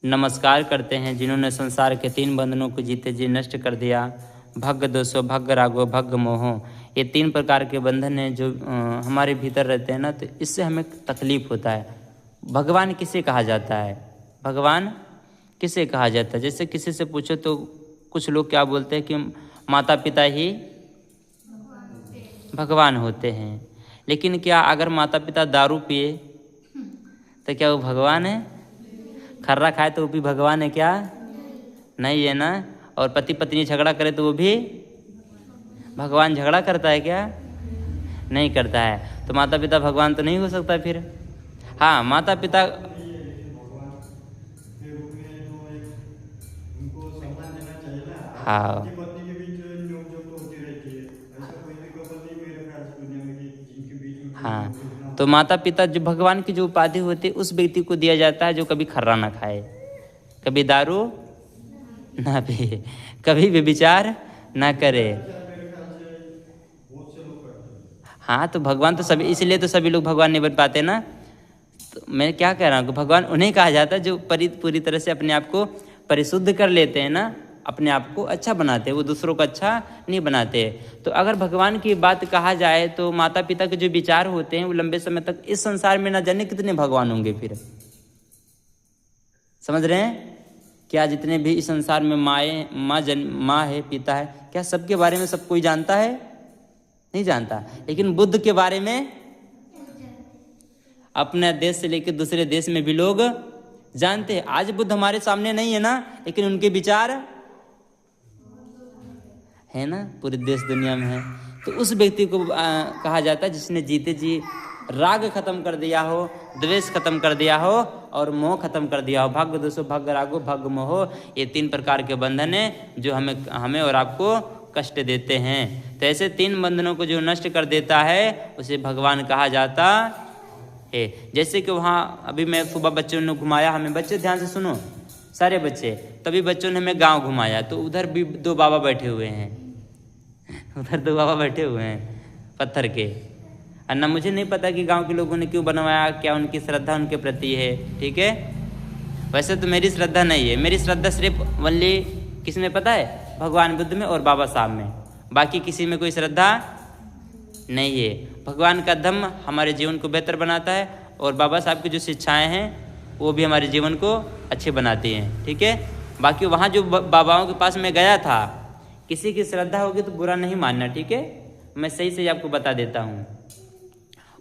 नमस्कार करते हैं जिन्होंने संसार के 3 बंधनों को जीते जी नष्ट कर दिया। भग्ग दोषो भग्ग रागो भग्ग मोहो, ये 3 प्रकार के बंधन हैं जो हमारे भीतर रहते हैं ना, तो इससे हमें तकलीफ होता है। भगवान किसे कहा जाता है? भगवान किसे कहा जाता है? जैसे किसी से पूछो तो कुछ लोग क्या बोलते हैं कि माता पिता ही भगवान होते हैं। लेकिन क्या अगर माता पिता दारू पिए तो क्या वो भगवान है? खर्रा खाए तो वो भी भगवान है क्या? नहीं है ना। और पति पत्नी झगड़ा करे तो वो भी भगवान झगड़ा करता है क्या? नहीं करता है। तो माता पिता भगवान तो नहीं हो सकता फिर। हाँ, माता पिता हाँ हाँ, तो माता पिता जो भगवान की जो उपाधि होती है उस व्यक्ति को दिया जाता है जो कभी खर्रा ना खाए, कभी दारू ना पिए, कभी व्यभिचार ना करे। हाँ, तो भगवान तो सभी, इसलिए तो सभी लोग भगवान नहीं बन पाते ना। तो मैं क्या कह रहा हूँ कि भगवान उन्हें कहा जाता है जो पूरी तरह से अपने आप को परिशुद्ध कर लेते हैं ना, अपने आप को अच्छा बनाते हैं, वो दूसरों को अच्छा नहीं बनाते। तो अगर भगवान की बात कहा जाए तो माता पिता के जो विचार होते हैं वो लंबे समय तक इस संसार में ना जाने कितने भगवान होंगे फिर। समझ रहे हैं? क्या जितने भी इस संसार में माँ है, पिता है, क्या सबके बारे में सब कोई जानता है? नहीं जानता। लेकिन बुद्ध के बारे में अपने देश से लेकर दूसरे देश में भी लोग जानते हैं। आज बुद्ध हमारे सामने नहीं है ना, लेकिन उनके विचार है ना, पूरे देश दुनिया में है। तो उस व्यक्ति को कहा जाता है जिसने जीते जी राग खत्म कर दिया हो, द्वेष खत्म कर दिया हो और मोह खत्म कर दिया हो। भग्ग दोषो भग्ग रागो भग्ग मोहो, ये 3 प्रकार के बंधन हैं जो हमें और आपको कष्ट देते हैं। तो ऐसे 3 बंधनों को जो नष्ट कर देता है उसे भगवान कहा जाता है। जैसे कि वहाँ अभी मैं सुबह बच्चों ने घुमाया हमें, बच्चे ध्यान से सुनो सारे बच्चे, तभी बच्चों ने हमें गांव घुमाया तो उधर भी 2 बाबा बैठे हुए हैं, उधर 2 बाबा बैठे हुए हैं पत्थर के। और ना मुझे नहीं पता कि गांव के लोगों ने क्यों बनवाया, क्या उनकी श्रद्धा उनके प्रति है। ठीक है, वैसे तो मेरी श्रद्धा नहीं है, मेरी श्रद्धा सिर्फ वनली किसमें पता है? भगवान बुद्ध में और बाबा साहब में, बाकी किसी में कोई श्रद्धा नहीं है। भगवान का धम्म हमारे जीवन को बेहतर बनाता है और बाबा साहब की जो शिक्षाएं हैं वो भी हमारे जीवन को अच्छे बनाती हैं। ठीक है, बाकी वहाँ जो बाबाओं के पास मैं गया था, किसी की श्रद्धा होगी तो बुरा नहीं मानना। ठीक है, मैं सही से आपको बता देता हूँ।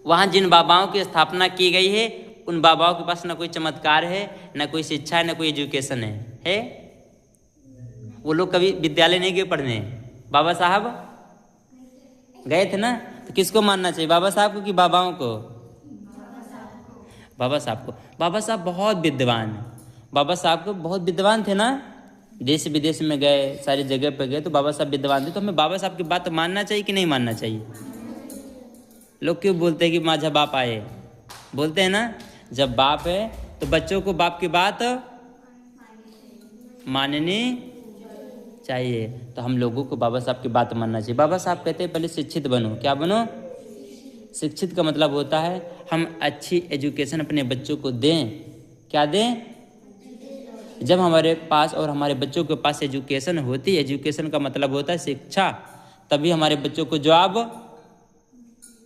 वहाँ जिन बाबाओं की स्थापना की गई है उन बाबाओं के पास ना कोई चमत्कार है, ना कोई शिक्षा है, ना कोई एजुकेशन है? वो लोग कभी विद्यालय नहीं गए पढ़ने। बाबा साहब गए थे ना, तो किसको मानना चाहिए, बाबा साहब को कि बाबाओं को? बाबा साहब को। बाबा साहब बहुत विद्वान, बाबा साहब को बहुत विद्वान थे ना, देश विदेश में गए, सारी जगह पे गए, तो बाबा साहब विद्वान थे। तो हमें बाबा साहब की बात मानना चाहिए कि नहीं मानना चाहिए? लोग क्यों बोलते हैं कि माझा बाप आए, बोलते हैं ना, जब बाप है तो बच्चों को बाप की बात माननी चाहिए। तो हम लोगों को बाबा साहब की बात मानना चाहिए। बाबा साहब कहते हैं पहले शिक्षित बनो। क्या बनो? शिक्षित का मतलब होता है हम अच्छी एजुकेशन अपने बच्चों को दें। क्या दें? जब हमारे पास और हमारे बच्चों के पास एजुकेशन होती है, एजुकेशन का मतलब होता है शिक्षा, तभी हमारे बच्चों को जॉब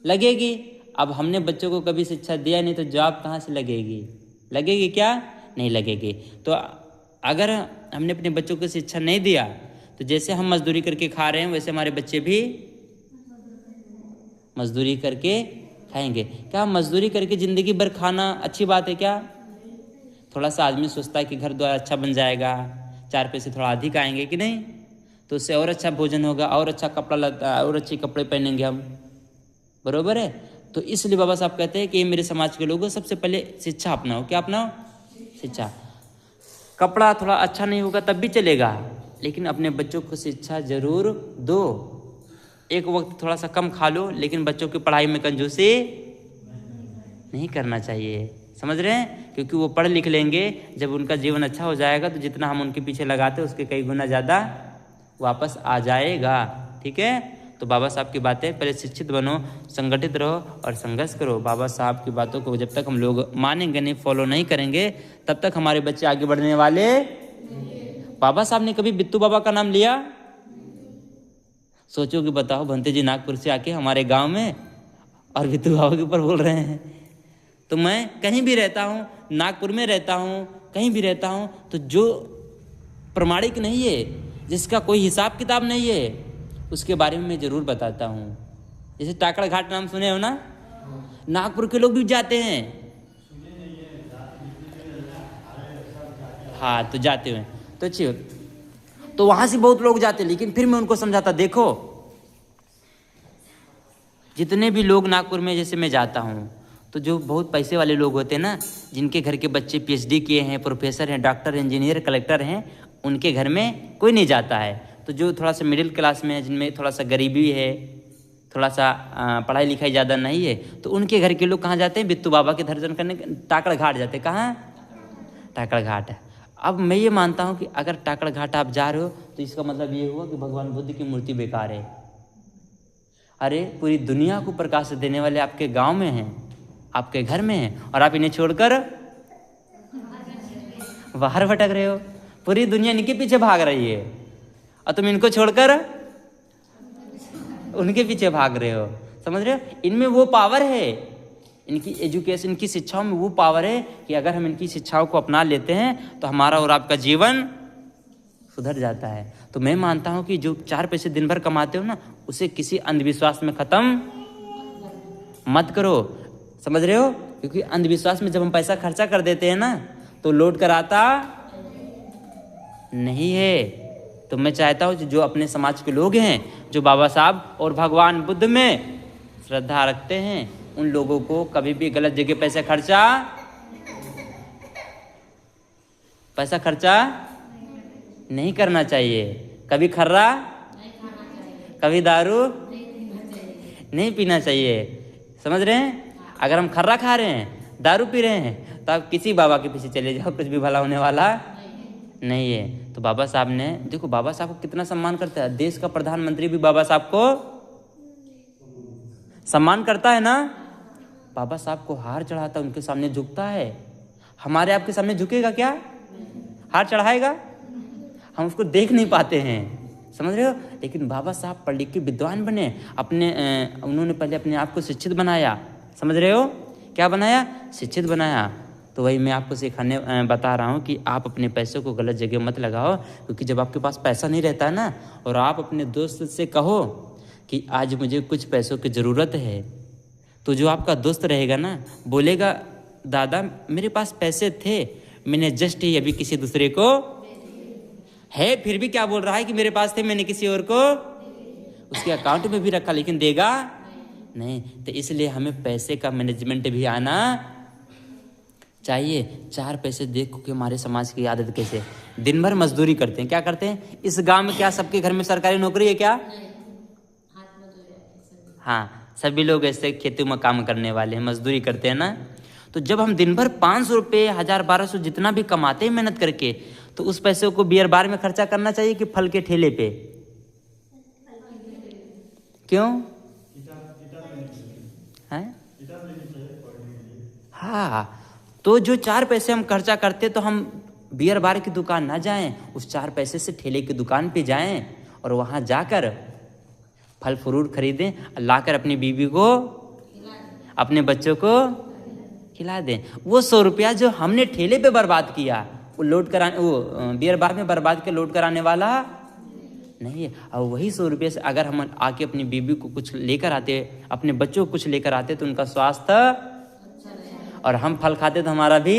लगेगी। अब हमने बच्चों को कभी शिक्षा दिया नहीं तो जॉब कहाँ से लगेगी? लगेगी क्या? नहीं लगेगी। तो अगर हमने अपने बच्चों को शिक्षा नहीं दिया तो जैसे हम मजदूरी करके खा रहे हैं वैसे हमारे बच्चे भी मजदूरी करके खाएंगे। क्या मजदूरी करके ज़िंदगी भर खाना अच्छी बात है क्या? थोड़ा सा आदमी सोचता है कि घर द्वार अच्छा बन जाएगा, 4 पैसे थोड़ा अधिक आएंगे कि नहीं, तो उससे और अच्छा भोजन होगा, और अच्छा कपड़ा लता, और अच्छे कपड़े पहनेंगे हम। बरोबर है? तो इसलिए बाबा साहब कहते हैं कि मेरे समाज के लोगों सबसे पहले शिक्षा अपनाओ। क्या अपनाओ? शिक्षा। कपड़ा थोड़ा अच्छा नहीं होगा तब भी चलेगा, लेकिन अपने बच्चों को शिक्षा जरूर दो। एक वक्त थोड़ा सा कम खा लो, लेकिन बच्चों की पढ़ाई में कंजूसी नहीं करना चाहिए। समझ रहे हैं? क्योंकि वो पढ़ लिख लेंगे, जब उनका जीवन अच्छा हो जाएगा तो जितना हम उनके पीछे लगाते उसके कई गुना ज़्यादा वापस आ जाएगा। ठीक है, तो बाबा साहब की बातें पहले शिक्षित बनो, संगठित रहो और संघर्ष करो। बाबा साहब की बातों को जब तक हम लोग मानेंगे नहीं, फॉलो नहीं करेंगे, तब तक हमारे बच्चे आगे बढ़ने वाले। बाबा साहब ने कभी बिट्टू बाबा का नाम लिया? सोचो कि बताओ, भंते जी नागपुर से आके हमारे गांव में और बिट्टू बाबा के ऊपर बोल रहे हैं। तो मैं कहीं भी रहता हूँ, नागपुर में रहता हूँ, कहीं भी रहता हूँ, तो जो प्रमाणिक नहीं है, जिसका कोई हिसाब किताब नहीं है, उसके बारे में मैं ज़रूर बताता हूँ। जैसे टाकड़ घाट नाम सुने हो ना, नागपुर के लोग भी जाते हैं। हाँ, तो जाते हुए तो अच्छी हो, तो वहाँ से बहुत लोग जाते, लेकिन फिर मैं उनको समझाता, देखो जितने भी लोग नागपुर में, जैसे मैं जाता हूँ, तो जो बहुत पैसे वाले लोग होते हैं ना, जिनके घर के बच्चे PhD किए हैं, प्रोफेसर हैं, डॉक्टर, इंजीनियर, कलेक्टर हैं, उनके घर में कोई नहीं जाता है। तो जो थोड़ा सा मिडिल क्लास में है, जिनमें थोड़ा सा गरीबी है, थोड़ा सा पढ़ाई लिखाई ज़्यादा नहीं है, तो उनके घर के लोग कहाँ जाते हैं? बिट्टू बाबा के दर्शन करने टाकड़ घाट जाते हैं। कहाँ? टाकड़ घाट है। अब मैं ये मानता हूँ कि अगर टाकड़ घाट आप जा रहे हो, तो इसका मतलब ये हुआ कि भगवान बुद्ध की मूर्ति बेकार है। अरे पूरी दुनिया को प्रकाश देने वाले आपके गांव में हैं, आपके घर में हैं, और आप इन्हें छोड़कर बाहर भटक रहे हो। पूरी दुनिया इनके पीछे भाग रही है और तुम इनको छोड़कर उनके पीछे भाग रहे हो। समझ रहे हो? इनमें वो पावर है, इनकी एजुकेशन, इनकी शिक्षाओं में वो पावर है कि अगर हम इनकी शिक्षाओं को अपना लेते हैं तो हमारा और आपका जीवन सुधर जाता है। तो मैं मानता हूँ कि जो 4 पैसे दिन भर कमाते हो ना, उसे किसी अंधविश्वास में ख़त्म मत करो। समझ रहे हो? क्योंकि अंधविश्वास में जब हम पैसा खर्चा कर देते हैं ना, तो लौट कर आता नहीं है। तो मैं चाहता हूँ जो अपने समाज के लोग हैं, जो बाबा साहब और भगवान बुद्ध में श्रद्धा रखते हैं, उन लोगों को कभी भी गलत जगह पैसा खर्चा नहीं करना चाहिए। कभी खर्रा, कभी दारू नहीं पीना चाहिए। समझ रहे हैं? अगर हम खर्रा खा रहे हैं, दारू पी रहे हैं, तो आप किसी बाबा के पीछे चले जाओ, कुछ भी भला होने वाला नहीं है। तो बाबा साहब ने, देखो बाबा साहब को कितना सम्मान करता है। देश का प्रधानमंत्री भी बाबा साहब को सम्मान करता है ना। बाबा साहब को हार चढ़ाता, उनके सामने झुकता है। हमारे आपके सामने झुकेगा क्या? हार चढ़ाएगा? हम उसको देख नहीं पाते हैं। समझ रहे हो? लेकिन बाबा साहब पढ़ लिख के विद्वान बने, उन्होंने पहले अपने आप को शिक्षित बनाया। समझ रहे हो? क्या बनाया? शिक्षित बनाया। तो वही मैं आपको बता रहा हूँ कि आप अपने पैसों को गलत जगह मत लगाओ। क्योंकि जब आपके पास पैसा नहीं रहता है ना, और आप अपने दोस्त से कहो कि आज मुझे कुछ पैसों की ज़रूरत है, तो जो आपका दोस्त रहेगा ना, बोलेगा दादा मेरे पास पैसे थे, मैंने जस्ट ही अभी किसी दूसरे को है, फिर भी क्या बोल रहा है कि मेरे पास थे, मैंने किसी और को उसके अकाउंट में भी रखा, लेकिन देगा नहीं। तो इसलिए हमें पैसे का मैनेजमेंट भी आना चाहिए। 4 पैसे देखो कि हमारे समाज की आदत कैसे, दिन भर मजदूरी करते हैं। क्या करते हैं? इस गांव में क्या सबके घर में सरकारी नौकरी है क्या? हाँ, सभी लोग ऐसे खेती में काम करने वाले हैं, मजदूरी करते हैं ना। तो जब हम दिन भर 500 रुपये, 1000-1200 जितना भी कमाते हैं मेहनत करके, तो उस पैसे को बियर बार में खर्चा करना चाहिए कि फल के ठेले पे? क्यों है? हाँ, तो जो 4 पैसे हम खर्चा करते, तो हम बियर बार की दुकान ना जाएं, उस 4 पैसे से ठेले की दुकान पे जाएं और वहां जाकर फल फ्रूट खरीदें, लाकर अपनी बीवी को, अपने बच्चों को खिला दें। वो 100 रुपया जो हमने ठेले पे बर्बाद किया, वो बियर बार में बर्बाद के लौट कर आने वाला नहीं है। और वही 100 रुपये से अगर हम आके अपनी बीवी को कुछ लेकर आते, अपने बच्चों को कुछ लेकर आते, तो उनका स्वास्थ्य और हम फल खाते तो हमारा भी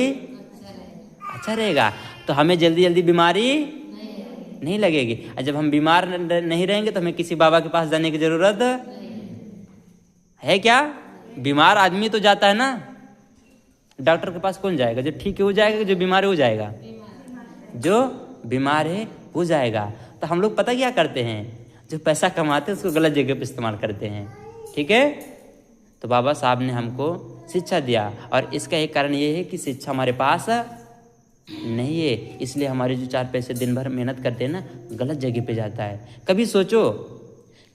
अच्छा रहेगा। तो हमें जल्दी जल्दी बीमारी नहीं लगेगी। और जब हम बीमार नहीं रहेंगे तो हमें किसी बाबा के पास जाने की जरूरत है क्या? बीमार आदमी तो जाता है ना, डॉक्टर के पास कौन जाएगा? जो ठीक है वो जाएगा, जो बीमार है वो जाएगा, जो बीमार है वो जाएगा। तो हम लोग पता क्या करते हैं, जो पैसा कमाते हैं उसको गलत जगह पे इस्तेमाल करते हैं। ठीक है? तो बाबा साहब ने हमको शिक्षा दिया, और इसका एक कारण ये है कि शिक्षा हमारे पास नहीं है, इसलिए हमारे जो 4 पैसे दिन भर मेहनत करते हैं ना, गलत जगह पे जाता है। कभी सोचो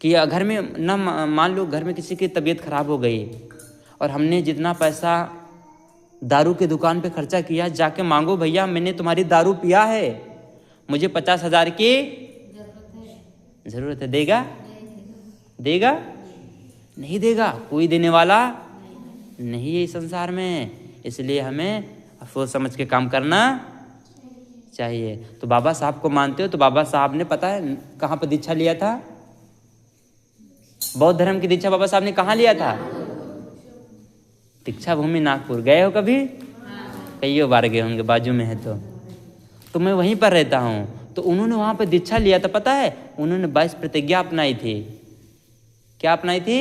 कि घर में ना, मान लो घर में किसी की तबीयत खराब हो गई और हमने जितना पैसा दारू के दुकान पे खर्चा किया, जाके मांगो भैया मैंने तुम्हारी दारू पिया है, मुझे 50,000 की जरूरत है, देगा? देगा? नहीं देगा, कोई देने वाला नहीं है इस संसार में। इसलिए हमें सोच समझ के काम करना चाहिए। तो बाबा साहब को मानते हो, तो बाबा साहब ने पता है कहाँ पर दीक्षा लिया था? बौद्ध धर्म की दीक्षा बाबा साहब ने कहाँ लिया था? दीक्षा भूमि नागपुर। गए हो कभी? कई बार गए होंगे, बाजू में है तो मैं वहीं पर रहता हूँ। तो उन्होंने वहाँ पर दीक्षा लिया था, पता है उन्होंने 22 प्रतिज्ञा अपनाई थी। क्या अपनाई थी?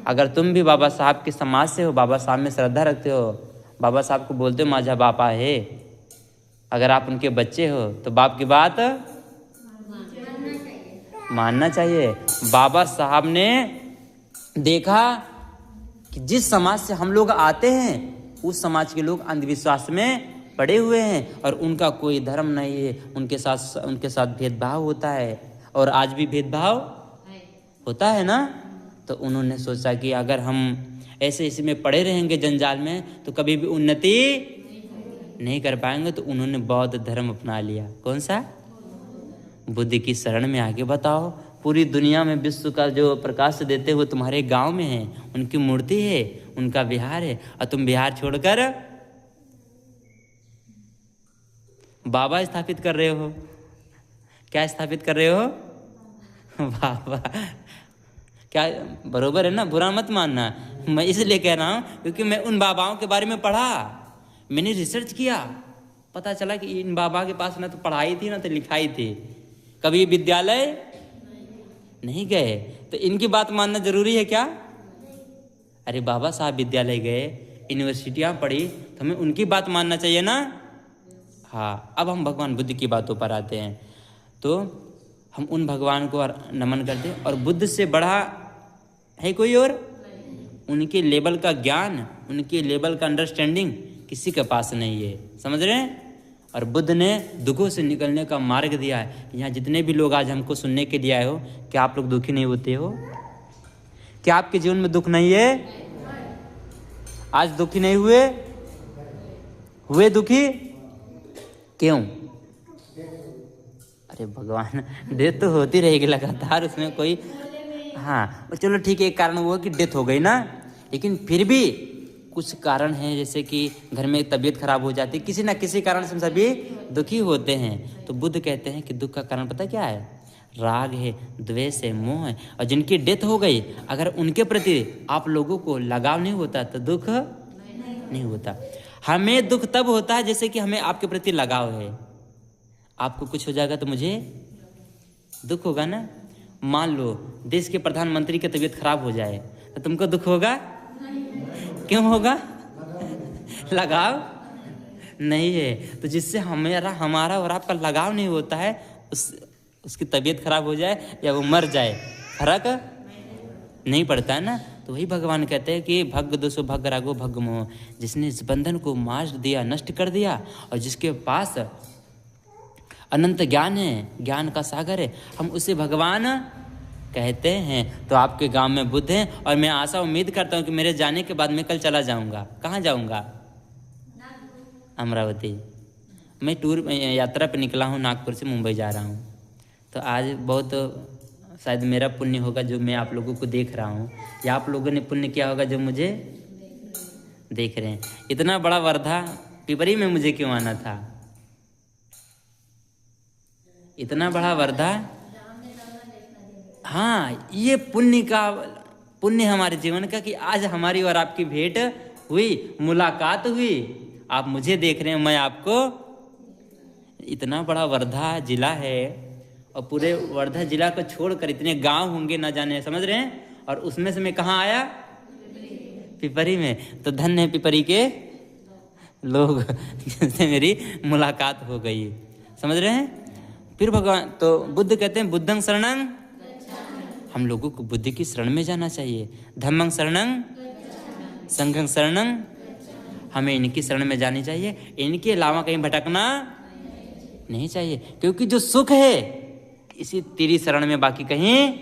अगर तुम भी बाबा साहब के समाज से हो, बाबा साहब में श्रद्धा रखते हो, बाबा साहब को बोलते हो माझा बापा है, अगर आप उनके बच्चे हो तो बाप की बात मानना चाहिए। बाबा साहब ने देखा कि जिस समाज से हम लोग आते हैं उस समाज के लोग अंधविश्वास में पड़े हुए हैं और उनका कोई धर्म नहीं है, उनके साथ भेदभाव होता है, और आज भी भेदभाव होता है ना। तो उन्होंने सोचा कि अगर हम ऐसे इसमें पड़े रहेंगे जंजाल में तो कभी भी उन्नति नहीं कर पाएंगे। तो उन्होंने बौद्ध धर्म अपना लिया। कौन सा? बुद्ध की शरण में आगे बताओ। पूरी दुनिया में विश्व का जो प्रकाश देते हुए तुम्हारे गांव में है, उनकी मूर्ति है, उनका विहार है, और तुम विहार छोड़कर बाबा स्थापित कर रहे हो। क्या स्थापित कर रहे हो? बाबा। क्या बरोबर है ना? बुरा मत मानना। मैं इसलिए कह रहा हूँ क्योंकि मैं उन बाबाओं के बारे में पढ़ा, मैंने रिसर्च किया, पता चला कि इन बाबा के पास ना तो पढ़ाई थी ना तो लिखाई थी, कभी विद्यालय नहीं गए। तो इनकी बात मानना जरूरी है क्या? अरे बाबा साहब विद्यालय गए, यूनिवर्सिटियाँ पढ़ी, तो हमें उनकी बात मानना चाहिए ना। हाँ, अब हम भगवान बुद्ध की बातों पर आते हैं। तो हम उन भगवान को नमन करते हैं, और बुद्ध से बड़ा है कोई और? उनके लेवल का ज्ञान, उनके लेवल का अंडरस्टैंडिंग किसी के पास नहीं है। समझ रहे हैं? और बुद्ध ने दुखों से निकलने का मार्ग दिया है। यहाँ जितने भी लोग आज हमको सुनने के लिए आए हो, क्या आप लोग दुखी नहीं होते हो? क्या आपके जीवन में दुख नहीं है? आज दुखी नहीं हुए? हुए दुखी? क्यों? अरे भगवान, डेथ तो होती रहेगी लगातार, उसमें कोई, हाँ चलो ठीक है, एक कारण वो है कि डेथ हो गई ना, लेकिन फिर भी कुछ कारण हैं, जैसे कि घर में तबीयत खराब हो जाती है, किसी ना किसी कारण से हम सभी दुखी होते हैं। तो बुद्ध कहते हैं कि दुख का कारण पता क्या है? राग है, द्वेष है, मोह है। और जिनकी डेथ हो गई, अगर उनके प्रति आप लोगों को लगाव नहीं होता तो दुख नहीं होता। हमें दुख तब होता है जैसे कि हमें आपके प्रति लगाव है। आपको कुछ हो जाएगा तो मुझे दुख होगा ना। मान लो देश के प्रधानमंत्री की तबीयत खराब हो जाए तो तुमको दुख होगा? क्यों होगा? लगाव नहीं है। तो जिससे हमारा और आपका लगाव नहीं होता है, उसकी तबीयत खराब हो जाए या वो मर जाए, फर्क नहीं पड़ता है ना। तो वही भगवान कहते हैं कि भग दोषो भग रागो भग मोह, जिसने इस बंधन को मार दिया, नष्ट कर दिया, और जिसके पास अनंत ज्ञान है, ज्ञान का सागर है, हम उसे भगवान कहते हैं। तो आपके गांव में बुद्ध हैं, और मैं आशा उम्मीद करता हूं कि मेरे जाने के बाद मैं कल चला जाऊंगा। कहाँ जाऊंगा? अमरावती। मैं टूर यात्रा पे निकला हूं, नागपुर से मुंबई जा रहा हूं। तो आज बहुत शायद मेरा पुण्य होगा जो मैं आप लोगों को देख रहा हूं, या आप लोगों ने पुण्य किया होगा जो मुझे देख रहे हैं। इतना बड़ा वर्धा पिपरी में मुझे क्यों आना था? इतना बड़ा वर्धा, हाँ ये पुण्य हमारे जीवन का कि आज हमारी और आपकी भेंट हुई, मुलाकात हुई। आप मुझे देख रहे हैं, मैं आपको। इतना बड़ा वर्धा जिला है, और पूरे वर्धा जिला को छोड़कर इतने गांव होंगे ना जाने, समझ रहे हैं? और उसमें से मैं कहाँ आया? पिपरी में। तो धन्य है पिपरी के लोग जिनसे मेरी मुलाकात हो गई। समझ रहे हैं? फिर भगवान, तो बुद्ध कहते हैं बुद्धं शरणं, हम लोगों को बुद्ध की शरण में जाना चाहिए। धम्मं शरणं, संघं शरणं, हमें इनकी शरण में जानी चाहिए। इनके अलावा कहीं भटकना नहीं चाहिए, क्योंकि जो सुख है इसी तेरी शरण में, बाकी कहीं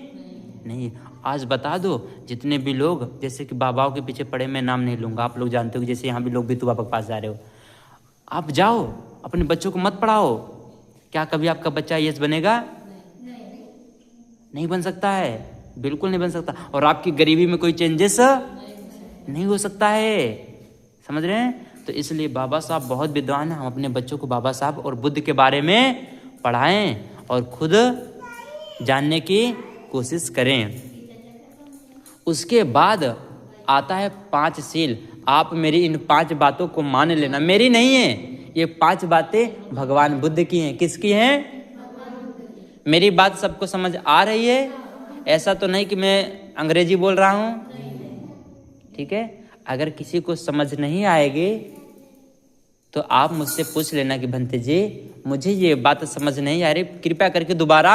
नहीं। आज बता दो जितने भी लोग जैसे कि बाबाओं के पीछे पड़े, मैं नाम नहीं लूँगा, आप लोग जानते हो कि जैसे यहाँ भी लोग बिट्टू बाबा के पास जा रहे हो, आप जाओ, अपने बच्चों को मत पढ़ाओ। क्या कभी आपका बच्चा IAS बनेगा? नहीं बन सकता है, बिल्कुल नहीं बन सकता। और आपकी गरीबी में कोई चेंजेस नहीं हो सकता है, समझ रहे हैं? तो इसलिए बाबा साहब बहुत विद्वान हैं, हम अपने बच्चों को बाबा साहब और बुद्ध के बारे में पढ़ाएं और खुद जानने की कोशिश करें। उसके बाद आता है 5 शील। आप मेरी इन 5 बातों को मान लेना, मेरी नहीं है, ये 5 बातें भगवान बुद्ध की हैं। किसकी हैं? मेरी बात सबको समझ आ रही है? ऐसा तो नहीं कि मैं अंग्रेजी बोल रहा हूँ, ठीक है? अगर किसी को समझ नहीं आएगी तो आप मुझसे पूछ लेना कि भंते जी मुझे ये बात समझ नहीं आ रही, कृपया करके दोबारा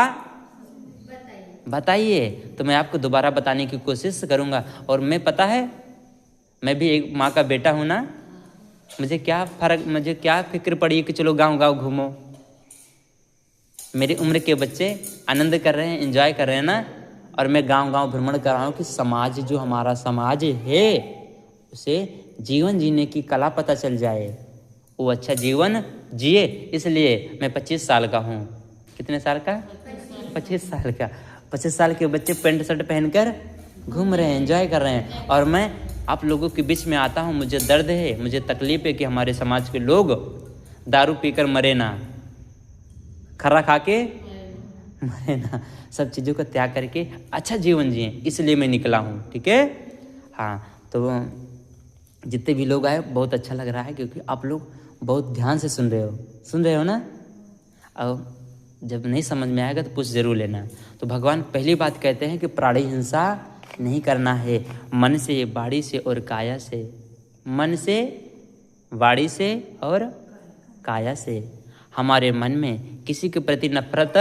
बताइए, तो मैं आपको दोबारा बताने की कोशिश करूँगा। और मैं, पता है, मैं भी एक माँ का बेटा हूँ ना, मुझे क्या फिक्र पड़ी है कि चलो गांव गांव घूमो। मेरी उम्र के बच्चे आनंद कर रहे हैं, एंजॉय कर रहे हैं ना, और मैं गांव गांव भ्रमण कर रहा हूँ कि समाज, जो हमारा समाज है, उसे जीवन जीने की कला पता चल जाए, वो अच्छा जीवन जिए। इसलिए मैं 25 साल का हूँ। कितने साल का? 25 साल का। 25 साल के बच्चे पैंट शर्ट पहनकर घूम रहे हैं, एंजॉय कर रहे हैं, और मैं आप लोगों के बीच में आता हूँ। मुझे दर्द है, मुझे तकलीफ है कि हमारे समाज के लोग दारू पीकर मरे ना, खर्रा खा के मरे ना, सब चीज़ों का त्याग करके अच्छा जीवन जिए, इसलिए मैं निकला हूँ, ठीक है? हाँ, तो जितने भी लोग आए बहुत अच्छा लग रहा है, क्योंकि आप लोग बहुत ध्यान से सुन रहे हो ना। और जब नहीं समझ में आएगा तो पूछ जरूर लेना। तो भगवान पहली बात कहते हैं कि प्राणी हिंसा नहीं करना है, मन से, वाणी से और काया से। मन से, वाणी से और काया से। हमारे मन में किसी के प्रति नफरत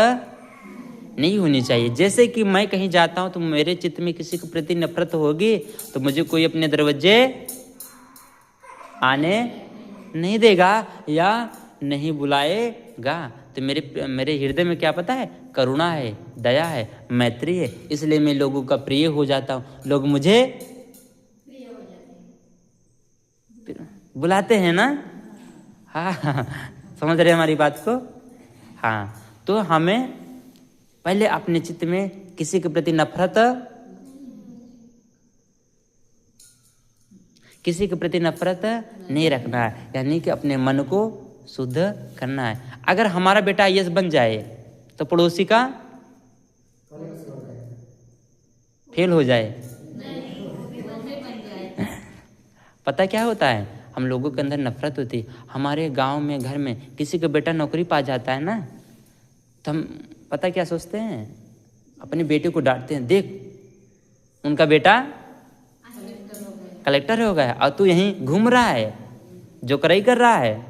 नहीं होनी चाहिए। जैसे कि मैं कहीं जाता हूँ तो मेरे चित्त में किसी के प्रति नफरत होगी तो मुझे कोई अपने दरवाजे आने नहीं देगा या नहीं बुलाएगा। तो मेरे हृदय में क्या पता है? करुणा है, दया है, मैत्री है, इसलिए मैं लोगों का प्रिय हो जाता हूँ। लोग मुझे बुलाते हैं ना। हाँ, समझ रहे हमारी बात को? हाँ, तो हमें पहले अपने चित्त में किसी के प्रति नफरत नहीं रखना है, यानी कि अपने मन को शुद्ध करना है। अगर हमारा बेटा IAS बन जाए तो पड़ोसी का फेल हो जाए, पता क्या होता है? हम लोगों के अंदर नफरत होती है। हमारे गांव में, घर में किसी का बेटा नौकरी पा जाता है ना, तो हम पता क्या सोचते हैं? अपने बेटे को डांटते हैं, देख उनका बेटा कलेक्टर हो गया और तू यहीं घूम रहा है, जो कराई कर रहा है।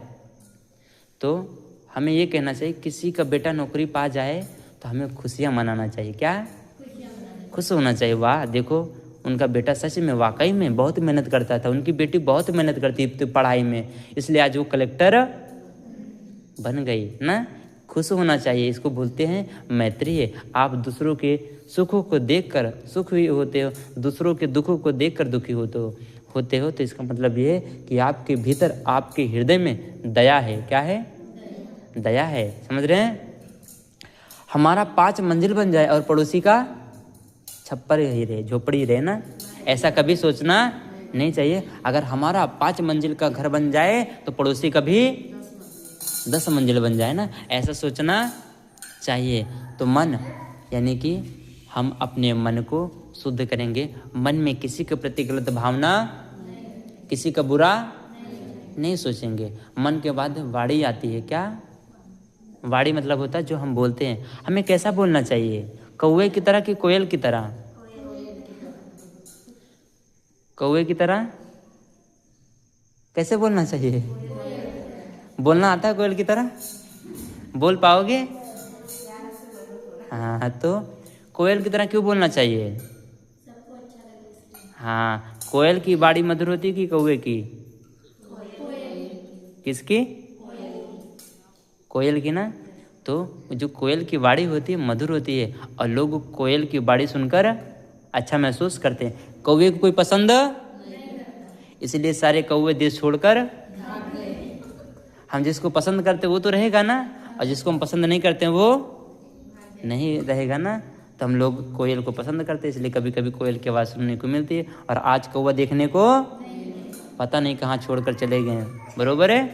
तो हमें ये कहना चाहिए, किसी का बेटा नौकरी पा जाए तो हमें खुशियाँ मनाना चाहिए। क्या? खुश होना चाहिए। वाह, देखो उनका बेटा सच में वाकई में बहुत मेहनत करता था, उनकी बेटी बहुत मेहनत करती थी पढ़ाई में, इसलिए आज वो कलेक्टर बन गई ना। खुश होना चाहिए, इसको बोलते हैं मैत्री है। आप दूसरों के सुखों को देखकर सुखी होते हो, दूसरों के दुखों को देखकर दुखी होते हो, तो इसका मतलब ये है कि आपके भीतर, आपके हृदय में दया है। क्या है? दया है। समझ रहे हैं? हमारा 5 मंजिल बन जाए और पड़ोसी का छप्पर ही रहे, झोपड़ी रहे ना, ऐसा कभी सोचना नहीं चाहिए। अगर हमारा 5 मंजिल का घर बन जाए तो पड़ोसी का भी 10 मंजिल बन जाए ना, ऐसा सोचना चाहिए। तो मन, यानी कि हम अपने मन को शुद्ध करेंगे। मन में किसी के प्रति गलत भावना, किसी का बुरा नहीं सोचेंगे। मन के बाद वाणी आती है। क्या? वाणी मतलब होता है जो हम बोलते हैं। हमें कैसा बोलना चाहिए? कौवे की तरह कि कोयल की तरह? कौवे की तरह। कैसे बोलना चाहिए? बोलना आता है कोयल की तरह? बोल पाओगे? हाँ, तो कोयल की तरह क्यों बोलना चाहिए? हाँ, कोयल की वाणी मधुर होती है कि कौवे की? किसकी? कोयल की ना। तो जो कोयल की वाणी होती है मधुर होती है, और लोग कोयल की वाणी सुनकर अच्छा महसूस करते हैं। कौवे को कोई पसंद, इसलिए सारे कौवे देश छोड़कर, हम जिसको पसंद करते वो तो रहेगा ना, और जिसको हम पसंद नहीं करते वो नहीं रहेगा ना। तो हम लोग कोयल को पसंद करते हैं, इसलिए कभी कभी कोयल की आवाज़ सुनने को मिलती है, और आज कौवा देखने को पता नहीं कहाँ छोड़कर चले गए हैं। बरोबर है।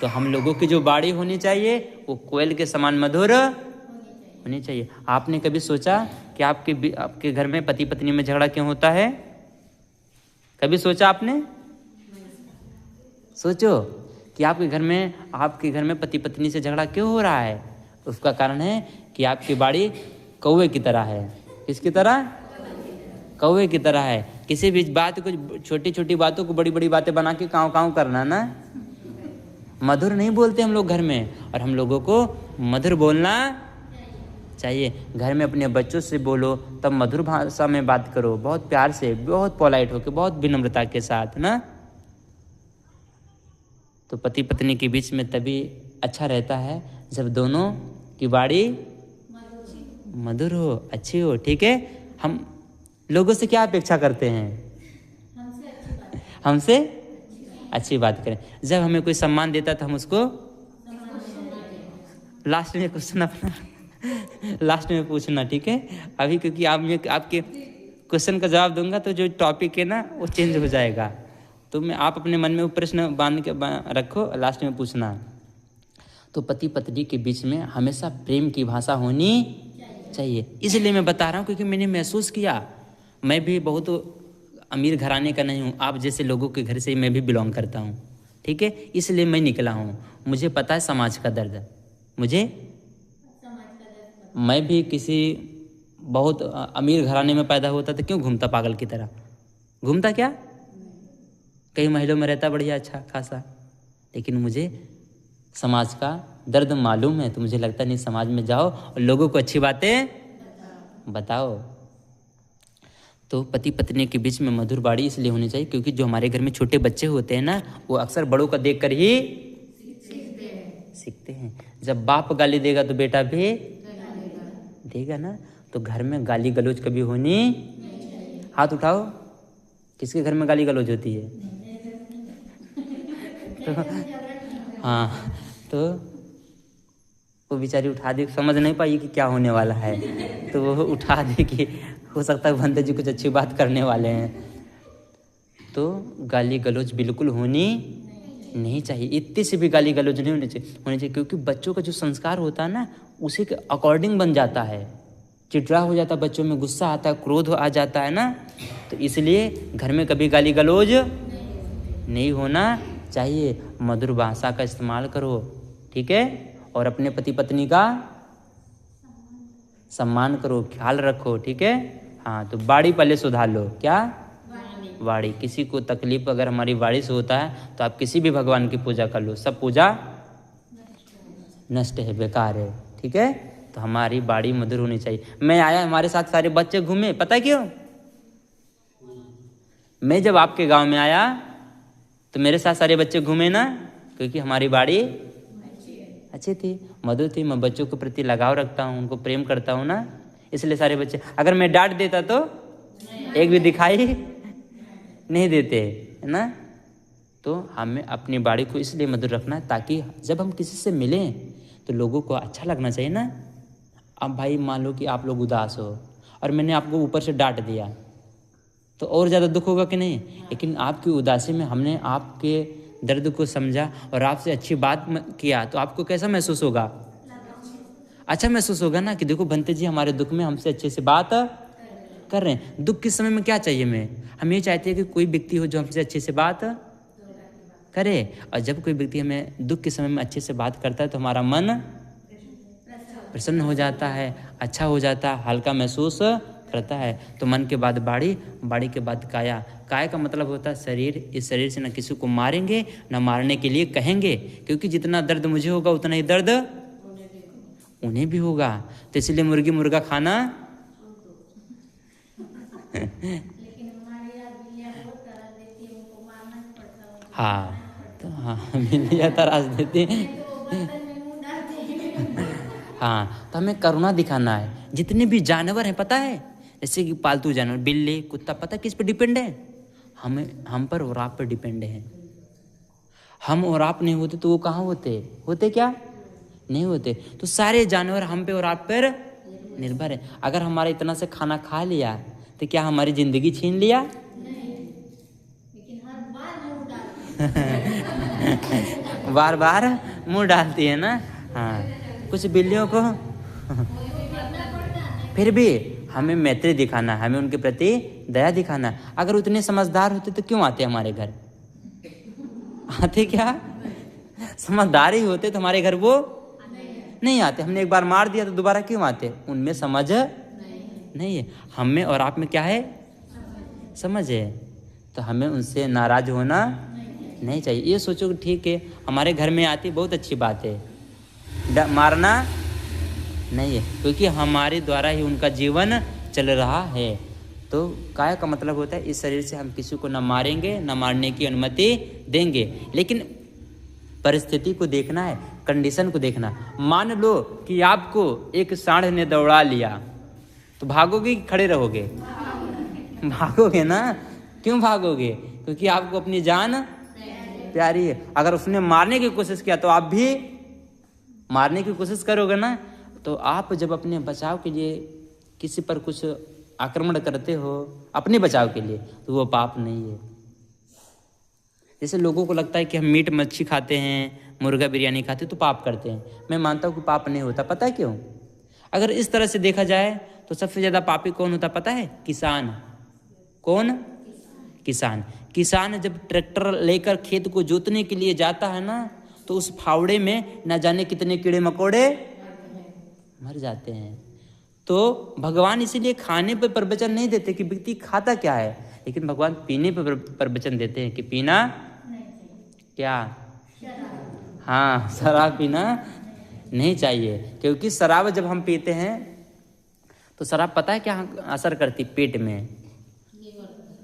तो हम लोगों की जो बाड़ी होनी चाहिए वो कोयल के समान मधुर होनी चाहिए। आपने कभी सोचा कि आपके घर में पति पत्नी में झगड़ा क्यों होता है? कभी सोचा आपने? सोचो कि आपके घर में पति पत्नी से झगड़ा क्यों हो रहा है। उसका कारण है कि आपकी बाड़ी कौवे की तरह है। किसकी तरह? कौवे की तरह है। किसी भी बात को, छोटी छोटी बातों को बड़ी बड़ी बातें बना के काँव काँव करना ना। मधुर नहीं बोलते हम लोग घर में, और हम लोगों को मधुर बोलना चाहिए। घर में अपने बच्चों से बोलो तब मधुर भाषा में बात करो, बहुत प्यार से, बहुत पोलाइट होकर, बहुत विनम्रता के साथ ना। तो पति पत्नी के बीच में तभी अच्छा रहता है जब दोनों की बाड़ी मधुर हो, अच्छी हो। ठीक है। हम लोगों से क्या अपेक्षा करते हैं? हमसे अच्छी बात करें। जब हमें कोई सम्मान देता है तो हम उसको लास्ट में क्वेश्चन अपना लास्ट में पूछना। ठीक है। अभी क्योंकि आपके क्वेश्चन का जवाब दूंगा तो जो टॉपिक है ना वो चेंज हो जाएगा। तो आप अपने मन में वो प्रश्न बांध के रखो, लास्ट में पूछना। तो पति पत्नी के बीच में हमेशा प्रेम की भाषा होनी चाहिए। इसलिए मैं बता रहा हूँ क्योंकि मैंने महसूस किया। मैं भी बहुत अमीर घराने का नहीं हूँ, आप जैसे लोगों के घर से मैं भी बिलोंग करता हूँ। ठीक है। इसलिए मैं निकला हूँ, मुझे पता है समाज का दर्द। मैं भी किसी बहुत अमीर घराने में पैदा होता तो क्यों घूमता पागल की तरह? घूमता क्या, कई महलों में रहता बढ़िया अच्छा खासा, लेकिन मुझे समाज का दर्द मालूम है। तो मुझे लगता नहीं, समाज में जाओ और लोगों को अच्छी बातें बताओ। तो पति पत्नी के बीच में मधुर बाड़ी इसलिए होनी चाहिए क्योंकि जो हमारे घर में छोटे बच्चे होते हैं ना, वो अक्सर बड़ों का देखकर ही सीखते हैं। जब बाप गाली देगा तो बेटा भी देगा ना। तो घर में गाली गलौज कभी होनी, हाथ उठाओ, किसके घर में गाली गलौज होती है? तो हाँ, तो वो बेचारी उठा दे, समझ नहीं पाई कि क्या होने वाला है, तो वो उठा दे कि हो सकता है बंदे जी कुछ अच्छी बात करने वाले हैं। तो गाली गलौज बिल्कुल होनी नहीं चाहिए, इतनी सी भी गाली गलौज नहीं होनी चाहिए क्योंकि बच्चों का जो संस्कार होता है ना उसी के अकॉर्डिंग बन जाता है। चिड़चिड़ा हो जाता है, बच्चों में गुस्सा आता है, क्रोध आ जाता है ना। तो इसलिए घर में कभी गाली गलौज नहीं होना चाहिए। मधुर भाषा का इस्तेमाल करो। ठीक है। और अपने पति पत्नी का सम्मान करो, ख्याल रखो। ठीक है। हाँ, तो बाड़ी पहले सुधार लो। क्या? वाणी। किसी को तकलीफ अगर हमारी वाणी से होता है तो आप किसी भी भगवान की पूजा कर लो, सब पूजा नष्ट है, बेकार है। ठीक है। तो हमारी बाड़ी मधुर होनी चाहिए। मैं आया, हमारे साथ सारे बच्चे घूमे, पता है क्यों? मैं जब आपके गांव में आया तो मेरे साथ सारे बच्चे घूमे ना, क्योंकि हमारी बाड़ी अच्छी थी, मधुर थी। मैं बच्चों के प्रति लगाव रखता हूँ, उनको प्रेम करता हूँ ना, इसलिए सारे बच्चे। अगर मैं डांट देता तो एक भी दिखाई नहीं देते, है ना। तो हमें अपनी बाड़ी को इसलिए मधुर रखना है ताकि जब हम किसी से मिलें तो लोगों को अच्छा लगना चाहिए ना। अब भाई मान लो कि आप लोग उदास हो और मैंने आपको ऊपर से डांट दिया तो और ज़्यादा दुख होगा कि नहीं? लेकिन आपकी उदासी में हमने आपके दर्द को समझा और आपसे अच्छी बात किया तो आपको कैसा महसूस होगा? अच्छा महसूस होगा ना कि देखो बंते जी हमारे दुख में हमसे अच्छे से बात कर रहे हैं। दुख के समय में क्या चाहिए? हम ये चाहते हैं कि कोई व्यक्ति हो जो हमसे अच्छे से बात करे, और जब कोई व्यक्ति हमें दुख के समय में अच्छे से बात करता है तो हमारा मन प्रसन्न हो जाता है, अच्छा हो जाता है, हल्का महसूस करता है। तो मन के बाद बाड़ी, बाड़ी के बाद काया। काया का मतलब होता है शरीर। इस शरीर से न किसी को मारेंगे न मारने के लिए कहेंगे, क्योंकि जितना दर्द मुझे होगा उतना ही दर्द उन्हें भी होगा। तो इसलिए मुर्गी मुर्गा खाना हाँ, तो हाँ बिल्लियाँ तराश देती हाँ, तो हमें करुणा दिखाना है। जितने भी जानवर हैं पता है, जैसे कि पालतू जानवर बिल्ली कुत्ता, पता किस पे डिपेंड है? हम पर और आप पर डिपेंड है। हम और आप नहीं होते तो वो कहाँ होते क्या? नहीं होते। तो सारे जानवर हम पे और आप पर निर्भर है। अगर हमारा इतना से खाना खा लिया तो क्या हमारी जिंदगी छीन लिया? बार बार मुंह डालती है ना। हाँ, कुछ बिल्लियों को फिर भी हमें मैत्री दिखाना, हमें उनके प्रति दया दिखाना। अगर उतने समझदार होते तो क्यों आते हमारे घर? आते क्या? समझदार ही होते तो हमारे घर वो नहीं आते। हमने एक बार मार दिया तो दोबारा क्यों आते? उनमें समझ नहीं है। हम में और आप में क्या है? समझ है। तो हमें उनसे नाराज होना नहीं चाहिए। ये सोचो कि ठीक है हमारे घर में आती, बहुत अच्छी बात है, मारना नहीं है, क्योंकि हमारे द्वारा ही उनका जीवन चल रहा है। तो काया का मतलब होता है इस शरीर से हम किसी को न मारेंगे, न मारने की अनुमति देंगे। लेकिन परिस्थिति को देखना है, कंडीशन को देखना। मान लो कि आपको एक सांड ने दौड़ा लिया, तो भागोगे कि खड़े रहोगे? भागोगे ना। क्यों भागोगे? क्योंकि आपको अपनी जान प्यारी है। अगर उसने मारने की कोशिश किया तो आप भी मारने की कोशिश करोगे ना। तो आप जब अपने बचाव के लिए किसी पर कुछ आक्रमण करते हो अपने बचाव के लिए, तो वो पाप नहीं है। जैसे लोगों को लगता है कि हम मीट मच्छी खाते हैं, मुर्गा बिरयानी खाते हैं तो पाप करते हैं। मैं मानता हूँ कि पाप नहीं होता। पता है क्यों? अगर इस तरह से देखा जाए तो सबसे ज़्यादा पापी कौन होता पता है? किसान। कौन? किसान। किसान जब ट्रैक्टर लेकर खेत को जोतने के लिए जाता है ना, तो उस फावड़े में न जाने कितने कीड़े मकोड़े मर जाते हैं। तो भगवान इसीलिए खाने पर प्रवचन नहीं देते कि व्यक्ति खाता क्या है, लेकिन भगवान पीने पर प्रवचन देते हैं कि पीना क्या? हाँ, शराब पीना नहीं चाहिए। क्योंकि शराब जब हम पीते हैं तो शराब पता है क्या असर करती? पेट में,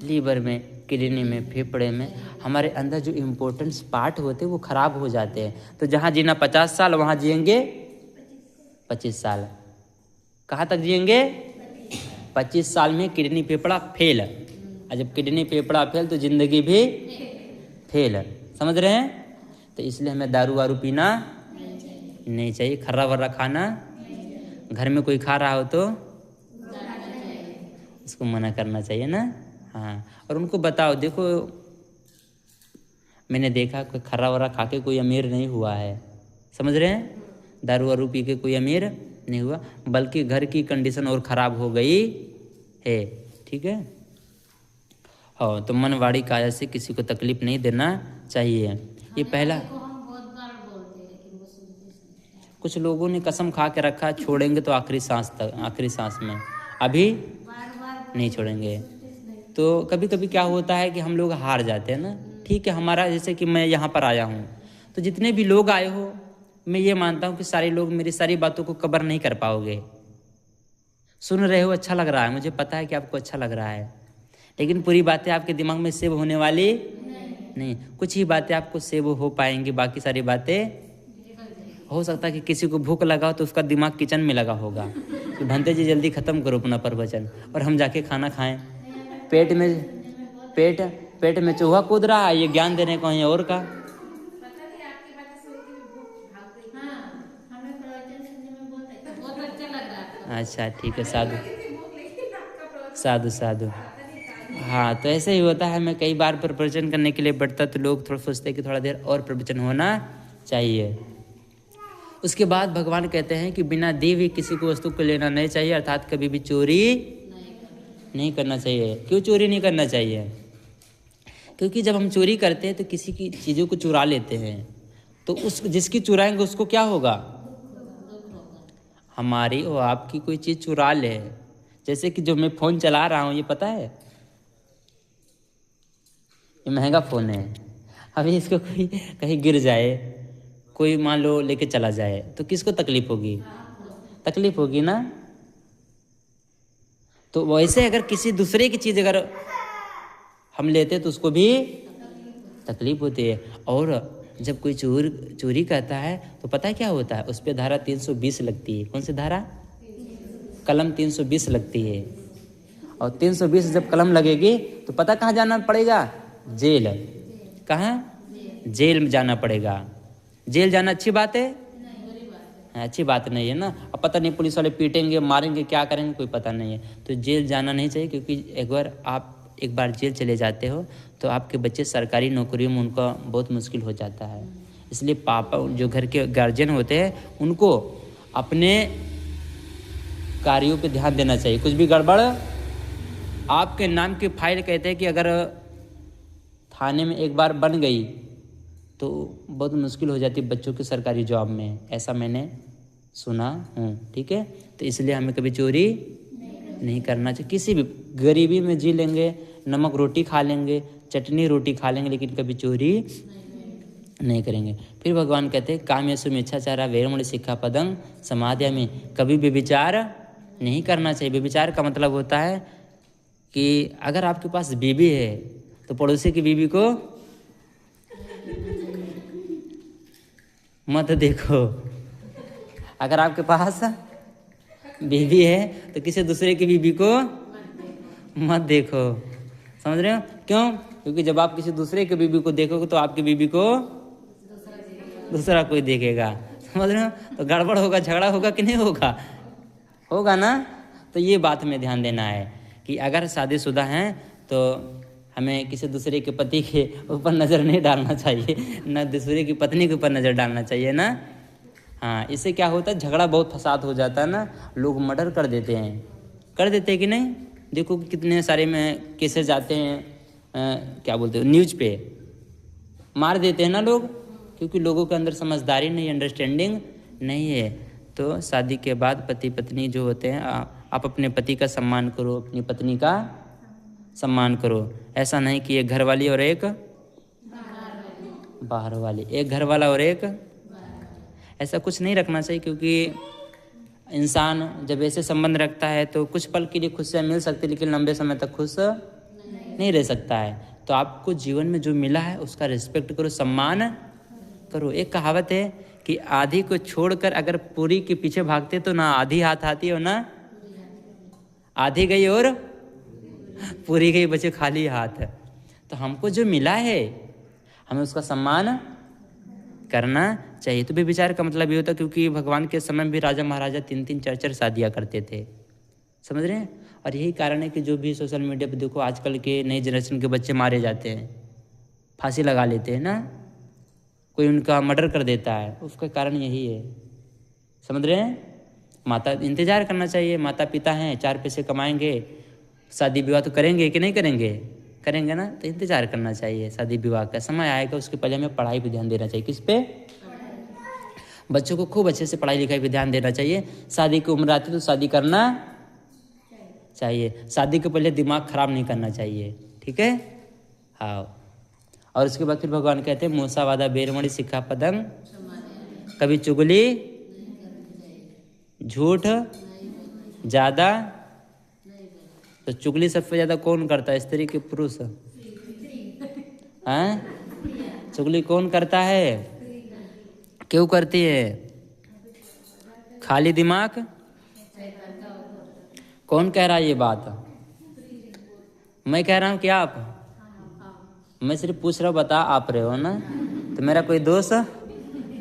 लीवर में, किडनी में, फेफड़े में, हमारे अंदर जो इम्पोर्टेंट पार्ट होते हैं वो खराब हो जाते हैं। तो जहाँ जीना 50 साल वहाँ जिएंगे 25 साल। कहाँ तक जिएंगे? 25 साल में किडनी फेफड़ा फेल। और जब किडनी फेफड़ा फेल तो जिंदगी भी फेल। समझ रहे हैं? तो इसलिए हमें दारू वारू पीना नहीं चाहिए, खर्रा वर्रा खाना। घर में कोई खा रहा हो तो उसको मना करना चाहिए ना। हाँ, और उनको बताओ, देखो मैंने देखा कोई खर्रा वर्रा खा के कोई अमीर नहीं हुआ है। समझ रहे हैं? दारू वारू पी के कोई अमीर नहीं हुआ, बल्कि घर की कंडीशन और ख़राब हो गई है। ठीक है? हाँ, तो मन वाणी काया से किसी को तकलीफ नहीं देना चाहिए। ये पहला। कुछ लोगों ने कसम खा के रखा छोड़ेंगे तो आखिरी सांस तक, आखिरी सांस में, अभी नहीं छोड़ेंगे। तो कभी कभी क्या होता है कि हम लोग हार जाते हैं ना। ठीक है, हमारा जैसे कि मैं यहाँ पर आया हूँ, तो जितने भी लोग आए हो, मैं ये मानता हूँ कि सारे लोग मेरी सारी बातों को कवर नहीं कर पाओगे। सुन रहे हो, अच्छा लग रहा है, मुझे पता है कि आपको अच्छा लग रहा है, लेकिन पूरी बातें आपके दिमाग में सेव होने वाली नहीं। कुछ ही बातें आपको सेव हो पाएंगी, बाकी सारी बातें हो सकता है कि किसी को भूख लगा हो तो उसका दिमाग किचन में लगा होगा कि भंते जी जल्दी ख़त्म करो अपना प्रवचन और हम जाके खाना खाएं। पेट में चूहा कूद रहा है, ये ज्ञान देने को कहीं और का। अच्छा ठीक है, साधु साधु साधु। हाँ, तो ऐसे ही होता है। मैं कई बार प्रवचन करने के लिए बैठता तो लोग थोड़ा सोचते हैं कि थोड़ा देर और प्रवचन होना चाहिए। उसके बाद भगवान कहते हैं कि बिना दिए हुए किसी को वस्तु को लेना नहीं चाहिए, अर्थात कभी भी चोरी नहीं करना चाहिए। क्यों चोरी नहीं करना चाहिए? क्योंकि जब हम चोरी करते हैं तो किसी की चीज़ों को चुरा लेते हैं, तो उस जिसकी चुराएंगे उसको क्या होगा? हमारी और आपकी कोई चीज़ चुरा ले। जैसे कि जो मैं फ़ोन चला रहा हूँ, ये पता है ये महंगा फ़ोन है, अभी इसको कोई कहीं गिर जाए, कोई मान लो लेके चला जाए, तो किसको तकलीफ होगी? तकलीफ होगी ना। तो वैसे अगर किसी दूसरे की चीज़ अगर हम लेते तो उसको भी तकलीफ होती है। और जब कोई चोरी करता है तो पता है क्या होता है? उस पर धारा 320 लगती है। कौन सी धारा? कलम 320 लगती है। और 320 जब कलम लगेगी तो पता कहाँ जाना पड़ेगा? जेल। कहाँ? जेल में जाना पड़ेगा। जेल जाना अच्छी बात है? अच्छी बात नहीं है ना। अब पता नहीं पुलिस वाले पीटेंगे, मारेंगे, क्या करेंगे, कोई पता नहीं है। तो जेल जाना नहीं चाहिए, क्योंकि एक बार जेल चले जाते हो तो आपके बच्चे सरकारी नौकरियों में उनका बहुत मुश्किल हो जाता है। इसलिए पापा, जो घर के गार्जियन होते हैं, उनको अपने कार्यों पे ध्यान देना चाहिए। कुछ भी गड़बड़, आपके नाम की फाइल कहते हैं कि अगर थाने में एक बार बन गई तो बहुत मुश्किल हो जाती है बच्चों की सरकारी जॉब में, ऐसा मैंने सुना हूँ। ठीक है, तो इसलिए हमें कभी चोरी नहीं करना चाहिए। किसी भी गरीबी में जी लेंगे, नमक रोटी खा लेंगे, चटनी रोटी खा लेंगे, लेकिन कभी चोरी नहीं करेंगे। फिर भगवान कहते हैं काम्यसु मिच्छाचारा वैरमणि सिक्खापदं समादयामि, कभी व्यभिचार नहीं करना चाहिए। व्यभिचार का मतलब होता है कि अगर आपके पास बीवी है तो पड़ोसी की बीवी को मत देखो। अगर आपके पास बीवी है तो किसी दूसरे की बीवी को मत देखो। समझ रहे हो क्यों? क्योंकि जब आप किसी दूसरे की बीवी को देखोगे तो आपकी बीवी को दूसरा कोई देखेगा। समझ रहे हो? तो गड़बड़ होगा, झगड़ा होगा कि नहीं होगा? होगा ना। तो ये बात में ध्यान देना है कि अगर शादीशुदा हैं तो हमें किसी दूसरे के पति के ऊपर नज़र नहीं डालना चाहिए, न दूसरे की पत्नी के ऊपर नज़र डालना चाहिए ना। हाँ, इससे क्या होता है, झगड़ा बहुत फसाद हो जाता है ना। लोग मर्डर कर देते हैं कि नहीं? देखो कितने सारे में केसेस आते हैं, क्या बोलते हो, न्यूज़ पे मार देते हैं ना लोग, क्योंकि लोगों के अंदर समझदारी नहीं, अंडरस्टैंडिंग नहीं है। तो शादी के बाद पति पत्नी जो होते हैं, आप अपने पति का सम्मान करो, अपनी पत्नी का सम्मान करो। ऐसा नहीं कि एक घर वाली और एक बाहर वाली, एक घर वाला और एक, ऐसा कुछ नहीं रखना चाहिए। क्योंकि इंसान जब ऐसे संबंध रखता है तो कुछ पल के लिए खुशियाँ मिल सकती है, लेकिन लंबे समय तक खुश नहीं रह सकता है। तो आपको जीवन में जो मिला है उसका रिस्पेक्ट करो, सम्मान करो। एक कहावत है कि आधी को छोड़कर अगर पूरी के पीछे भागते तो ना आधी हाथ आती और ना आधी गई और पूरी गई, बचे खाली हाथ। तो हमको जो मिला है हमें उसका सम्मान करना चाहिए। तो व्यभिचार का मतलब ये होता है, क्योंकि भगवान के समय में भी राजा महाराजा 3-3 4-4 शादियाँ करते थे। समझ रहे हैं? और यही कारण है कि जो भी सोशल मीडिया पे देखो आजकल के नई जनरेशन के बच्चे मारे जाते हैं, फांसी लगा लेते हैं ना, कोई उनका मर्डर कर देता है, उसका कारण यही है। समझ रहे हैं? माता इंतजार करना चाहिए, माता पिता हैं, 4 पैसे कमाएंगे, शादी विवाह तो करेंगे कि नहीं करेंगे? करेंगे ना। तो इंतजार करना चाहिए, शादी विवाह का समय आएगा, उसके पहले हमें पढ़ाई पे ध्यान देना चाहिए। किस पे? बच्चों को खूब अच्छे से पढ़ाई लिखाई पे ध्यान देना चाहिए। शादी की उम्र आती तो शादी करना चाहिए, शादी के पहले दिमाग खराब नहीं करना चाहिए। ठीक है? हाँ। और उसके बाद फिर भगवान कहते हैं मूसावादा बेरमणि सिक्खापदं, कभी चुगली, झूठ ज़्यादा। तो चुगली सबसे ज़्यादा कौन करता है, स्त्री के पुरुष? हैं? चुगली कौन करता है? क्यों करती है? खाली दिमाग। कौन कह रहा है ये बात? मैं कह रहा हूँ कि आप? मैं सिर्फ पूछ रहा हूँ, बता आप रहे हो ना, तो मेरा कोई दोष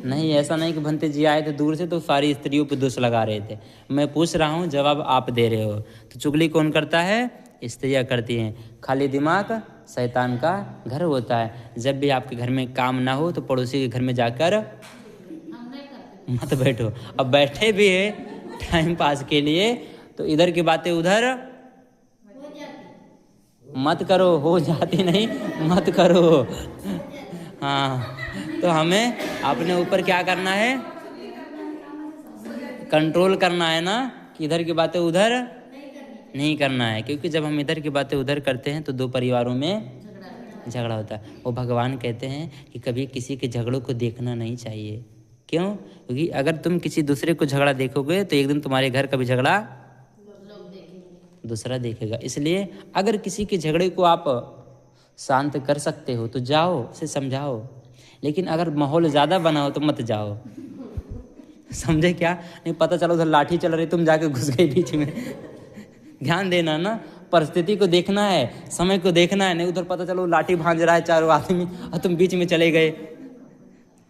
नहीं। ऐसा नहीं कि भंते जी आए थे दूर से तो सारी स्त्रियों पे दोष लगा रहे थे। मैं पूछ रहा हूँ, जवाब आप दे रहे हो। तो चुगली कौन करता है? स्त्रियाँ करती हैं। खाली दिमाग शैतान का घर होता है। जब भी आपके घर में काम ना हो तो पड़ोसी के घर में जाकर मत बैठो। अब बैठे भी है टाइम पास के लिए तो इधर की बातें उधर मत करो, हो जाती नहीं, मत करो। हाँ, तो हमें अपने ऊपर क्या करना है, कंट्रोल करना है ना, कि इधर की बातें उधर नहीं करना है। क्योंकि जब हम इधर की बातें उधर करते हैं तो 2 परिवारों में झगड़ा होता है। वो भगवान कहते हैं कि कभी किसी के झगड़ों को देखना नहीं चाहिए। क्यों? क्योंकि अगर तुम किसी दूसरे को झगड़ा देखोगे तो एक दिन तुम्हारे घर का भी झगड़ा दूसरा देखेगा। इसलिए अगर किसी के झगड़े को आप शांत कर सकते हो तो जाओ, उसे समझाओ। लेकिन अगर माहौल ज़्यादा बना हो तो मत जाओ। समझे क्या? नहीं पता चलो उधर लाठी चल रही, तुम जाके घुस गए बीच में। ध्यान देना ना, परिस्थिति को देखना है, समय को देखना है, नहीं उधर पता चलो लाठी भांज रहा है चारों आदमी और तुम बीच में चले गए।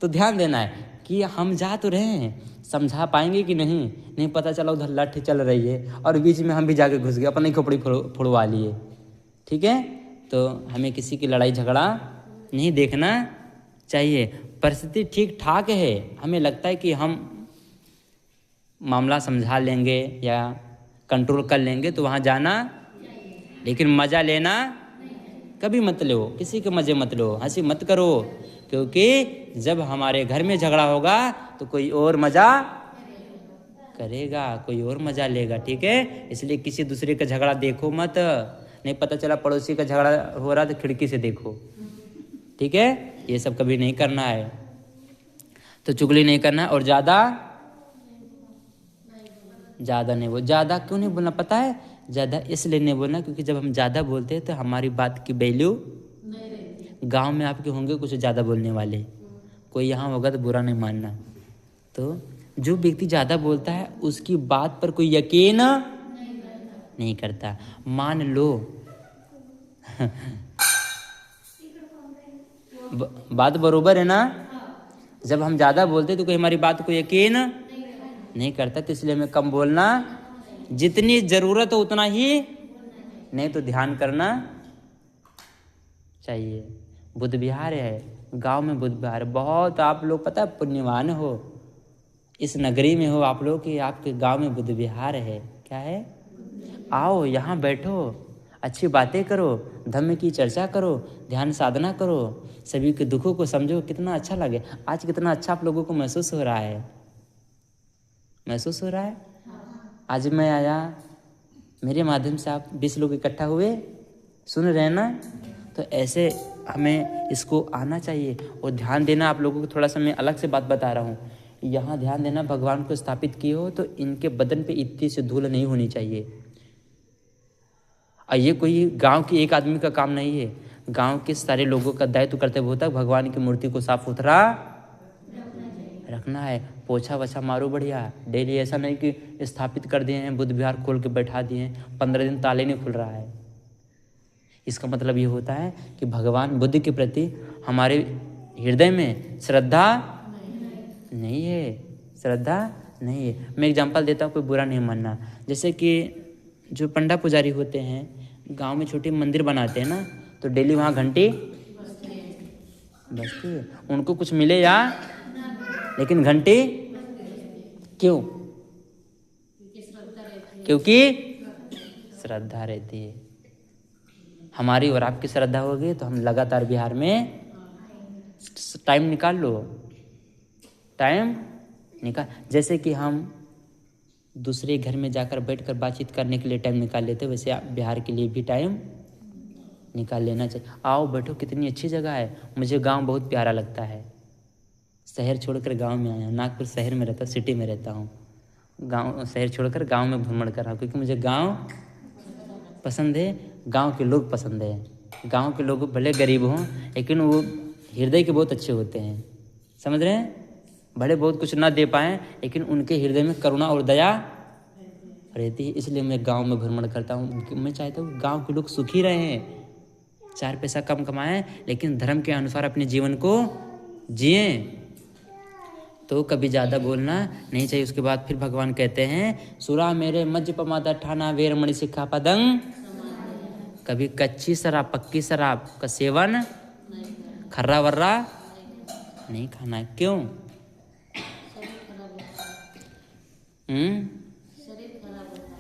तो ध्यान देना है कि हम जा तो रहे हैं, समझा पाएंगे कि नहीं, नहीं पता चला उधर लाठी चल रही है और बीच में हम भी जाके घुस गए, अपने कपड़े फोड़वा लिए। ठीक है, तो हमें किसी की लड़ाई झगड़ा नहीं देखना चाहिए। परिस्थिति ठीक ठाक है, हमें लगता है कि हम मामला समझा लेंगे या कंट्रोल कर लेंगे तो वहाँ जाना, लेकिन मज़ा लेना कभी मत लो, किसी के मज़े मत लो, हंसी मत करो, क्योंकि जब हमारे घर में झगड़ा होगा तो कोई और मज़ा करेगा, कोई और मज़ा लेगा। ठीक है, इसलिए किसी दूसरे का झगड़ा देखो मत, नहीं पता चला पड़ोसी का झगड़ा हो रहा तो खिड़की से देखो। ठीक है, ये सब कभी नहीं करना है। तो चुगली नहीं करना, और ज़्यादा नहीं बोल। ज़्यादा क्यों नहीं बोलना पता है? ज़्यादा इसलिए नहीं बोलना क्योंकि जब हम ज़्यादा बोलते हैं तो हमारी बात की वैल्यू गांव में आपके होंगे कुछ ज़्यादा बोलने वाले, कोई यहाँ होगा तो बुरा नहीं मानना। तो जो व्यक्ति ज़्यादा बोलता है उसकी बात पर कोई यकीन नहीं करता। मान लो बात बरोबर है ना, जब हम ज़्यादा बोलते तो कोई हमारी बात को यकीन नहीं करता, तो इसलिए हमें कम बोलना, जितनी ज़रूरत हो उतना ही, नहीं तो ध्यान करना चाहिए। बुद्ध विहार है, गांव में बुद्ध विहार बहुत, आप लोग पता है पुण्यवान हो, इस नगरी में हो आप लोग कि आपके गांव में बुद्ध विहार है। क्या है? आओ यहाँ बैठो, अच्छी बातें करो, धम्म की चर्चा करो, ध्यान साधना करो, सभी के दुखों को समझो। कितना अच्छा लगे, आज कितना अच्छा आप लोगों को महसूस हो रहा है, महसूस हो रहा है। आज मैं आया, मेरे माध्यम से आप 20 लोग इकट्ठा हुए, सुन रहे हैं ना, तो ऐसे हमें इसको आना चाहिए और ध्यान देना। आप लोगों को थोड़ा सा मैं अलग से बात बता रहा हूँ, यहाँ ध्यान देना, भगवान को स्थापित किए हो तो इनके बदन पे इतनी सी धूल नहीं होनी चाहिए। और ये कोई गांव के एक आदमी का काम नहीं है, गांव के सारे लोगों का दायित्व कर्तव्य होता है भगवान की मूर्ति को साफ सुथरा रखना है। पोछा वछा मारो बढ़िया डेली, ऐसा नहीं कि स्थापित कर दिए हैं बुद्ध विहार खोल के बैठा दिए हैं, 15 दिन ताले नहीं खुल रहा है। इसका मतलब ये होता है कि भगवान बुद्ध के प्रति हमारे हृदय में श्रद्धा नहीं है, श्रद्धा नहीं है। मैं एग्जांपल देता हूँ, कोई बुरा नहीं मानना। जैसे कि जो पंडा पुजारी होते हैं गांव में छोटे मंदिर बनाते हैं ना, तो डेली वहाँ घंटी बजती है, उनको कुछ मिले या लेकिन घंटी क्यों? क्योंकि श्रद्धा रहती है। हमारी और आपकी श्रद्धा होगी तो हम लगातार बिहार में टाइम निकाल लो, टाइम निकाल। जैसे कि हम दूसरे घर में जाकर बैठकर बातचीत करने के लिए टाइम निकाल लेते, वैसे आप बिहार के लिए भी टाइम निकाल लेना चाहिए। आओ बैठो, कितनी अच्छी जगह है। मुझे गांव बहुत प्यारा लगता है, शहर छोड़कर गांव में आया हूँ। नागपुर शहर में रहता, सिटी में रहता हूँ, गांव शहर छोड़कर गांव में भ्रमण कर रहा हूँ क्योंकि मुझे गांव पसंद है, गांव के लोग पसंद है। गांव के लोग भले गरीब हों लेकिन वो हृदय के बहुत अच्छे होते हैं, समझ रहे हैं? भले बहुत कुछ ना दे पाएँ लेकिन उनके हृदय में करुणा और दया रहती है। इसलिए मैं गांव में भ्रमण करता हूँ। मैं चाहता हूँ गांव के लोग सुखी रहें, 4 पैसा कम कमाएं लेकिन धर्म के अनुसार अपने जीवन को जिएं। तो कभी ज़्यादा बोलना नहीं चाहिए। उसके बाद फिर भगवान कहते हैं, सुरा मेरे मज्ज पमादा ठाना वेर मणि सिक्खा पदंग। कभी कच्ची शराब पक्की शराब का सेवन, खर्रा वर्रा नहीं खाना है। क्यों?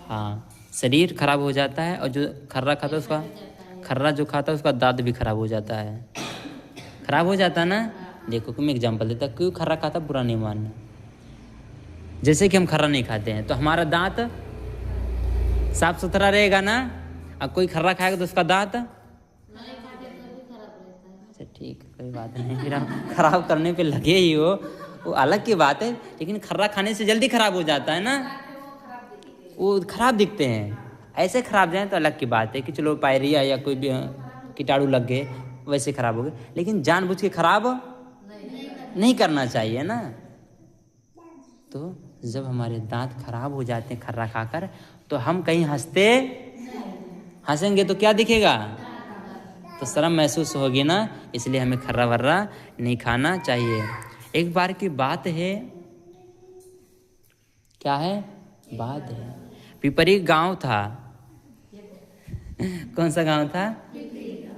हाँ, शरीर खराब हो जाता है और जो खर्रा खाता है उसका, खर्रा जो खाता है उसका दांत भी खराब हो जाता है, खराब हो जाता है ना। देखो कि मैं एग्जांपल देता, क्यों खर्रा खाता बुरा नहीं मानना। जैसे कि हम खर्रा नहीं खाते हैं तो हमारा दांत साफ सुथरा रहेगा ना, और कोई खर्रा खाएगा तो उसका दांत अच्छा ठीक, कोई बात नहीं, फिर हम खराब करने पे लगे ही हो वो अलग की बात है, लेकिन खर्रा खाने से जल्दी खराब हो जाता है ना, वो खराब दिखते हैं। ऐसे खराब जाए तो अलग की बात है कि चलो पायरिया या कोई भी कीटाणु लग गए वैसे खराब हो गए, लेकिन जानबूझ के खराब नहीं करना चाहिए ना। तो जब हमारे दांत खराब हो जाते हैं खर्रा खाकर तो हम कहीं हंसते हंसेंगे तो क्या दिखेगा, तो शर्म महसूस होगी ना, इसलिए हमें खर्रा वर्रा नहीं खाना चाहिए। एक बार की बात है, क्या है बात है, पिपरी गांव था। कौन सा गांव था,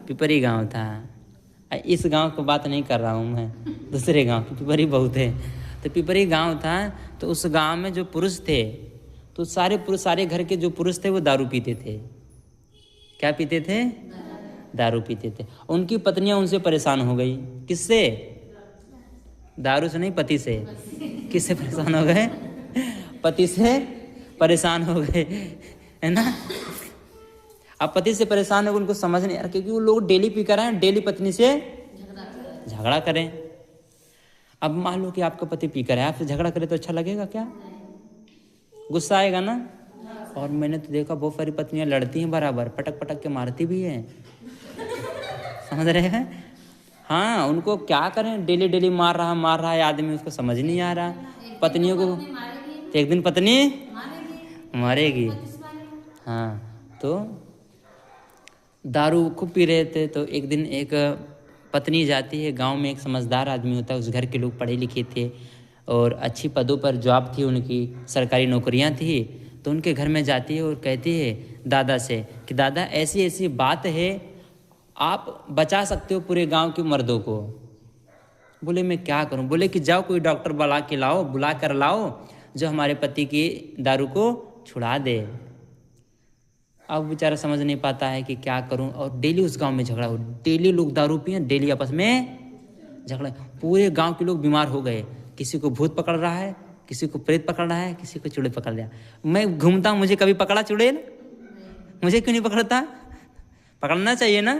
पिपरी गांव था। इस गांव की बात नहीं कर रहा हूँ मैं, दूसरे गांव की, पिपरी बहुत है। तो पिपरी गांव था, तो उस गांव में जो पुरुष थे, तो सारे घर के जो पुरुष थे वो दारू पीते थे। क्या पीते थे, दारू पीते थे। उनकी पत्नियां उनसे परेशान हो गई। किससे, दारू से नहीं, पति से। किससे परेशान हो गए, पति से परेशान हो गए, है ना। अब पति से परेशान हो गए, उनको समझ नहीं आ रहा, क्योंकि वो लोग डेली पी कर आए, डेली पत्नी से झगड़ा करें। अब मान लो कि आपका पति पी कर है, आपसे झगड़ा करे तो अच्छा लगेगा क्या, गुस्सा आएगा ना। और मैंने तो देखा बहुत सारी पत्नियां लड़ती हैं बराबर, पटक पटक के मारती भी हैं, समझ रहे हैं। हाँ, उनको क्या करें, डेली डेली मार रहा है आदमी, उसको समझ नहीं आ रहा। पत्नियों को तो एक दिन पत्नी मारेगी। हाँ, तो दारू खूब पी रहे थे। तो एक दिन एक पत्नी जाती है, गांव में एक समझदार आदमी होता है, उस घर के लोग पढ़े लिखे थे और अच्छी पदों पर जॉब थी उनकी, सरकारी नौकरियां थी। तो उनके घर में जाती है और कहती है दादा से कि दादा ऐसी ऐसी बात है, आप बचा सकते हो पूरे गांव के मर्दों को। बोले मैं क्या करूं, बोले कि जाओ कोई डॉक्टर बुला कर लाओ जो हमारे पति की दारू को छुड़ा दे। अब बेचारा समझ नहीं पाता है कि क्या करूं, और डेली उस गांव में झगड़ा हो, डेली लोग दारू पिए, डेली आपस में झगड़ा, पूरे गांव के लोग बीमार हो गए। किसी को भूत पकड़ रहा है, किसी को प्रेत पकड़ रहा है, किसी को चुड़ैल पकड़ लिया। मैं घूमता हूं, मुझे कभी पकड़ा चुड़ैल, मुझे क्यों नहीं पकड़ता, पकड़ना चाहिए ना।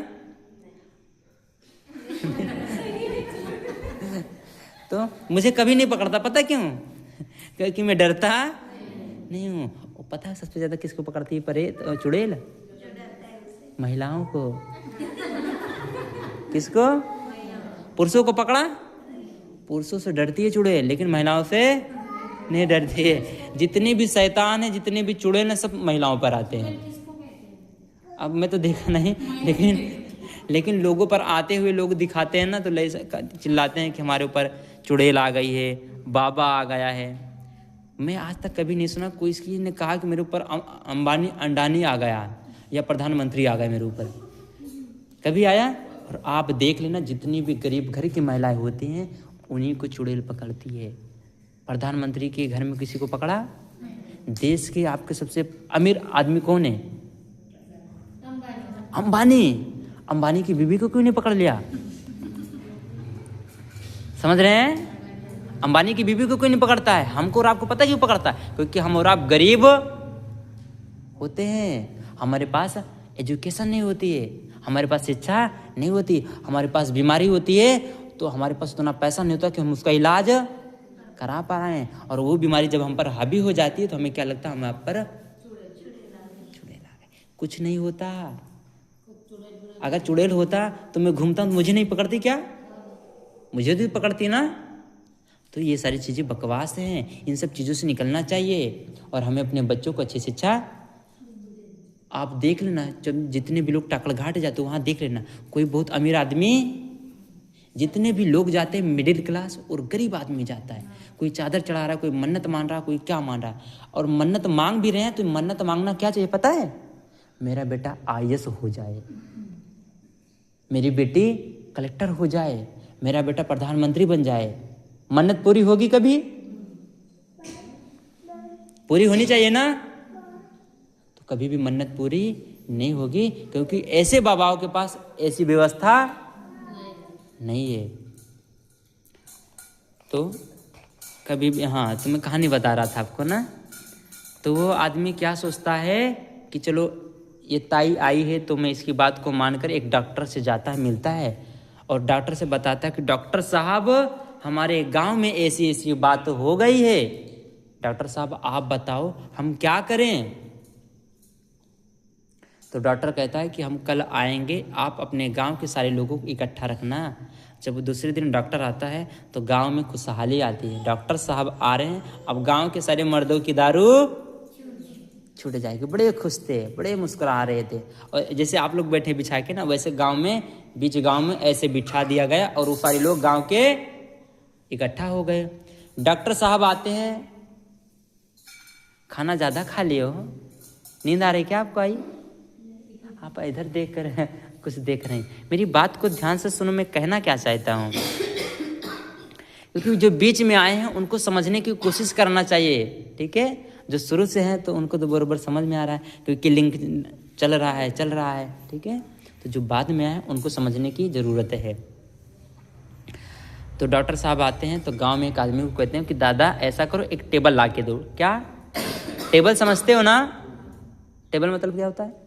तो मुझे कभी नहीं पकड़ता, पता क्यों, क्योंकि मैं डरता नहीं हूँ। पता है सबसे ज्यादा किसको पकड़ती है प्रेत चुड़ैल, महिलाओं को। किसको, पुरुषों को पकड़ा, पुरुषों से डरती है चुड़ैल, लेकिन महिलाओं से नहीं डरती है। जितने भी शैतान है, जितने भी चुड़ैल है, सब महिलाओं पर आते हैं। अब मैं तो देखा नहीं, लेकिन लोगों पर आते हुए लोग दिखाते हैं ना, तो चिल्लाते हैं कि हमारे ऊपर चुड़ैल आ गई है, बाबा आ गया है। मैं आज तक कभी नहीं सुना कोई किसी ने कहा कि मेरे ऊपर अंबानी अंडानी आ गया या प्रधानमंत्री आ गए मेरे ऊपर, कभी आया। और आप देख लेना, जितनी भी गरीब घर की महिलाएं होती हैं उन्हीं को चुड़ैल पकड़ती है। प्रधानमंत्री के घर में किसी को पकड़ा, देश के आपके सबसे अमीर आदमी कौन है, अंबानी की बीवी को क्यों नहीं पकड़ लिया, समझ रहे हैं। अंबानी की बीवी को क्यों नहीं पकड़ता है, हमको और आपको पता क्यों पकड़ता है, क्योंकि हम और आप गरीब होते हैं, हमारे पास एजुकेशन नहीं होती है, हमारे पास शिक्षा नहीं होती, हमारे पास बीमारी होती है, तो हमारे पास उतना पैसा नहीं होता कि हम उसका इलाज करा पा रहे हैं। और वो बीमारी जब हम पर हावी हो जाती है तो हमें क्या लगता है, हम आप पर चुड़ैल आ गए। कुछ नहीं होता। अगर चुड़ैल होता तो मैं घूमता हूँ, मुझे नहीं पकड़ती क्या, मुझे भी पकड़ती ना। तो ये सारी चीज़ें बकवास हैं, इन सब चीज़ों से निकलना चाहिए। और हमें अपने बच्चों को अच्छी शिक्षा, आप देख लेना, जब जितने भी लोग टाकड़ घाट जाते हो वहाँ देख लेना, कोई बहुत अमीर आदमी, जितने भी लोग जाते हैं मिडिल क्लास और गरीब आदमी जाता है। कोई चादर चढ़ा रहा है, कोई मन्नत मान रहा है, कोई क्या मान रहा है। और मन्नत मांग भी रहे हैं तो मन्नत मांगना क्या चाहिए पता है, मेरा बेटा IAS हो जाए, मेरी बेटी कलेक्टर हो जाए, मेरा बेटा प्रधानमंत्री बन जाए। मन्नत पूरी होगी कभी, पूरी होनी चाहिए ना। तो कभी भी मन्नत पूरी नहीं होगी, क्योंकि ऐसे बाबाओं के पास ऐसी व्यवस्था नहीं है। तो कभी भी, हाँ, तो मैं कहानी बता रहा था आपको ना। तो वो आदमी क्या सोचता है कि चलो ये ताई आई है तो मैं इसकी बात को मानकर एक डॉक्टर से जाता है, मिलता है और डॉक्टर से बताता है कि डॉक्टर साहब हमारे गांव में ऐसी ऐसी बात हो गई है, डॉक्टर साहब आप बताओ हम क्या करें। तो डॉक्टर कहता है कि हम कल आएंगे, आप अपने गांव के सारे लोगों को इकट्ठा रखना। जब दूसरे दिन डॉक्टर आता है तो गांव में खुशहाली आती है, डॉक्टर साहब आ रहे हैं, अब गांव के सारे मर्दों की दारू छूट जाएगी। बड़े खुश थे, बड़े मुस्कुरा रहे थे। और जैसे आप लोग बैठे बिछा के ना, वैसे गांव में, बीच गांव में ऐसे बिठा दिया गया और वो सारे लोग गांव के इकट्ठा हो गए। डॉक्टर साहब आते हैं, खाना ज़्यादा खा लिए हो, नींद आ रही क्या आपको? आई आप इधर देख कर कुछ देख रहे हैं। मेरी बात को ध्यान से सुनो, मैं कहना क्या चाहता हूँ, क्योंकि जो बीच में आए हैं उनको समझने की कोशिश करना चाहिए, ठीक है। जो शुरू से हैं तो उनको तो बराबर समझ में आ रहा है, क्योंकि लिंक चल रहा है, ठीक है। तो जो बाद में आए उनको समझने की ज़रूरत है। तो डॉक्टर साहब आते हैं तो गांव में एक आदमी को कहते हैं कि दादा ऐसा करो, एक टेबल ला के दो। क्या टेबल समझते हो ना? टेबल मतलब क्या होता है?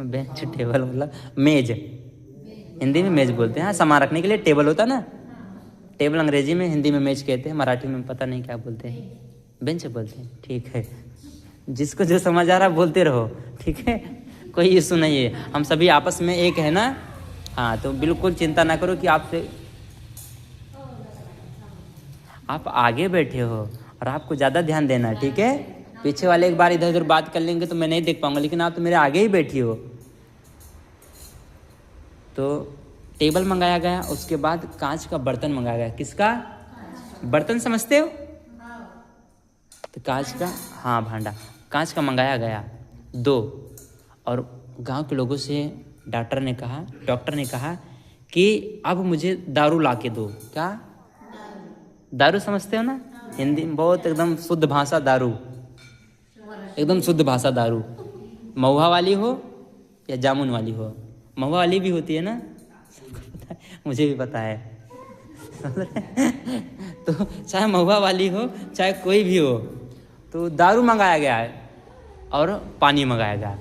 बेंच। टेबल मतलब मेज, हिंदी में मेज बोलते हैं। हाँ, सामान रखने के लिए टेबल होता है ना। टेबल अंग्रेजी में, हिंदी में मेज कहते हैं, मराठी में पता नहीं क्या बोलते हैं, बेंच बोलते हैं, ठीक है। जिसको जो समझ आ रहा है बोलते रहो, ठीक है, कोई इशू नहीं है, हम सभी आपस में एक है ना। हाँ, तो बिल्कुल चिंता ना करो कि आपसे, आप आगे बैठे हो और आपको ज़्यादा ध्यान देना है, ठीक है। पीछे वाले एक बार इधर उधर बात कर लेंगे तो मैं नहीं देख पाऊंगा, लेकिन आप तो मेरे आगे ही बैठी हो। तो टेबल मंगाया गया, उसके बाद कांच का बर्तन मंगाया गया। किसका बर्तन समझते हो? तो कांच का, हाँ, भांडा कांच का मंगाया गया 2। और गांव के लोगों से डॉक्टर ने कहा कि अब मुझे दारू ला के दो। क्या दारू समझते हो ना? हिंदी में बहुत एकदम शुद्ध भाषा दारू, एकदम शुद्ध भाषा दारू। महुआ वाली हो या जामुन वाली हो, महुआ वाली भी होती है ना, सबको पता है, मुझे भी पता है। तो चाहे महुआ वाली हो चाहे कोई भी हो, तो दारू मंगाया गया है और पानी मंगाया गया।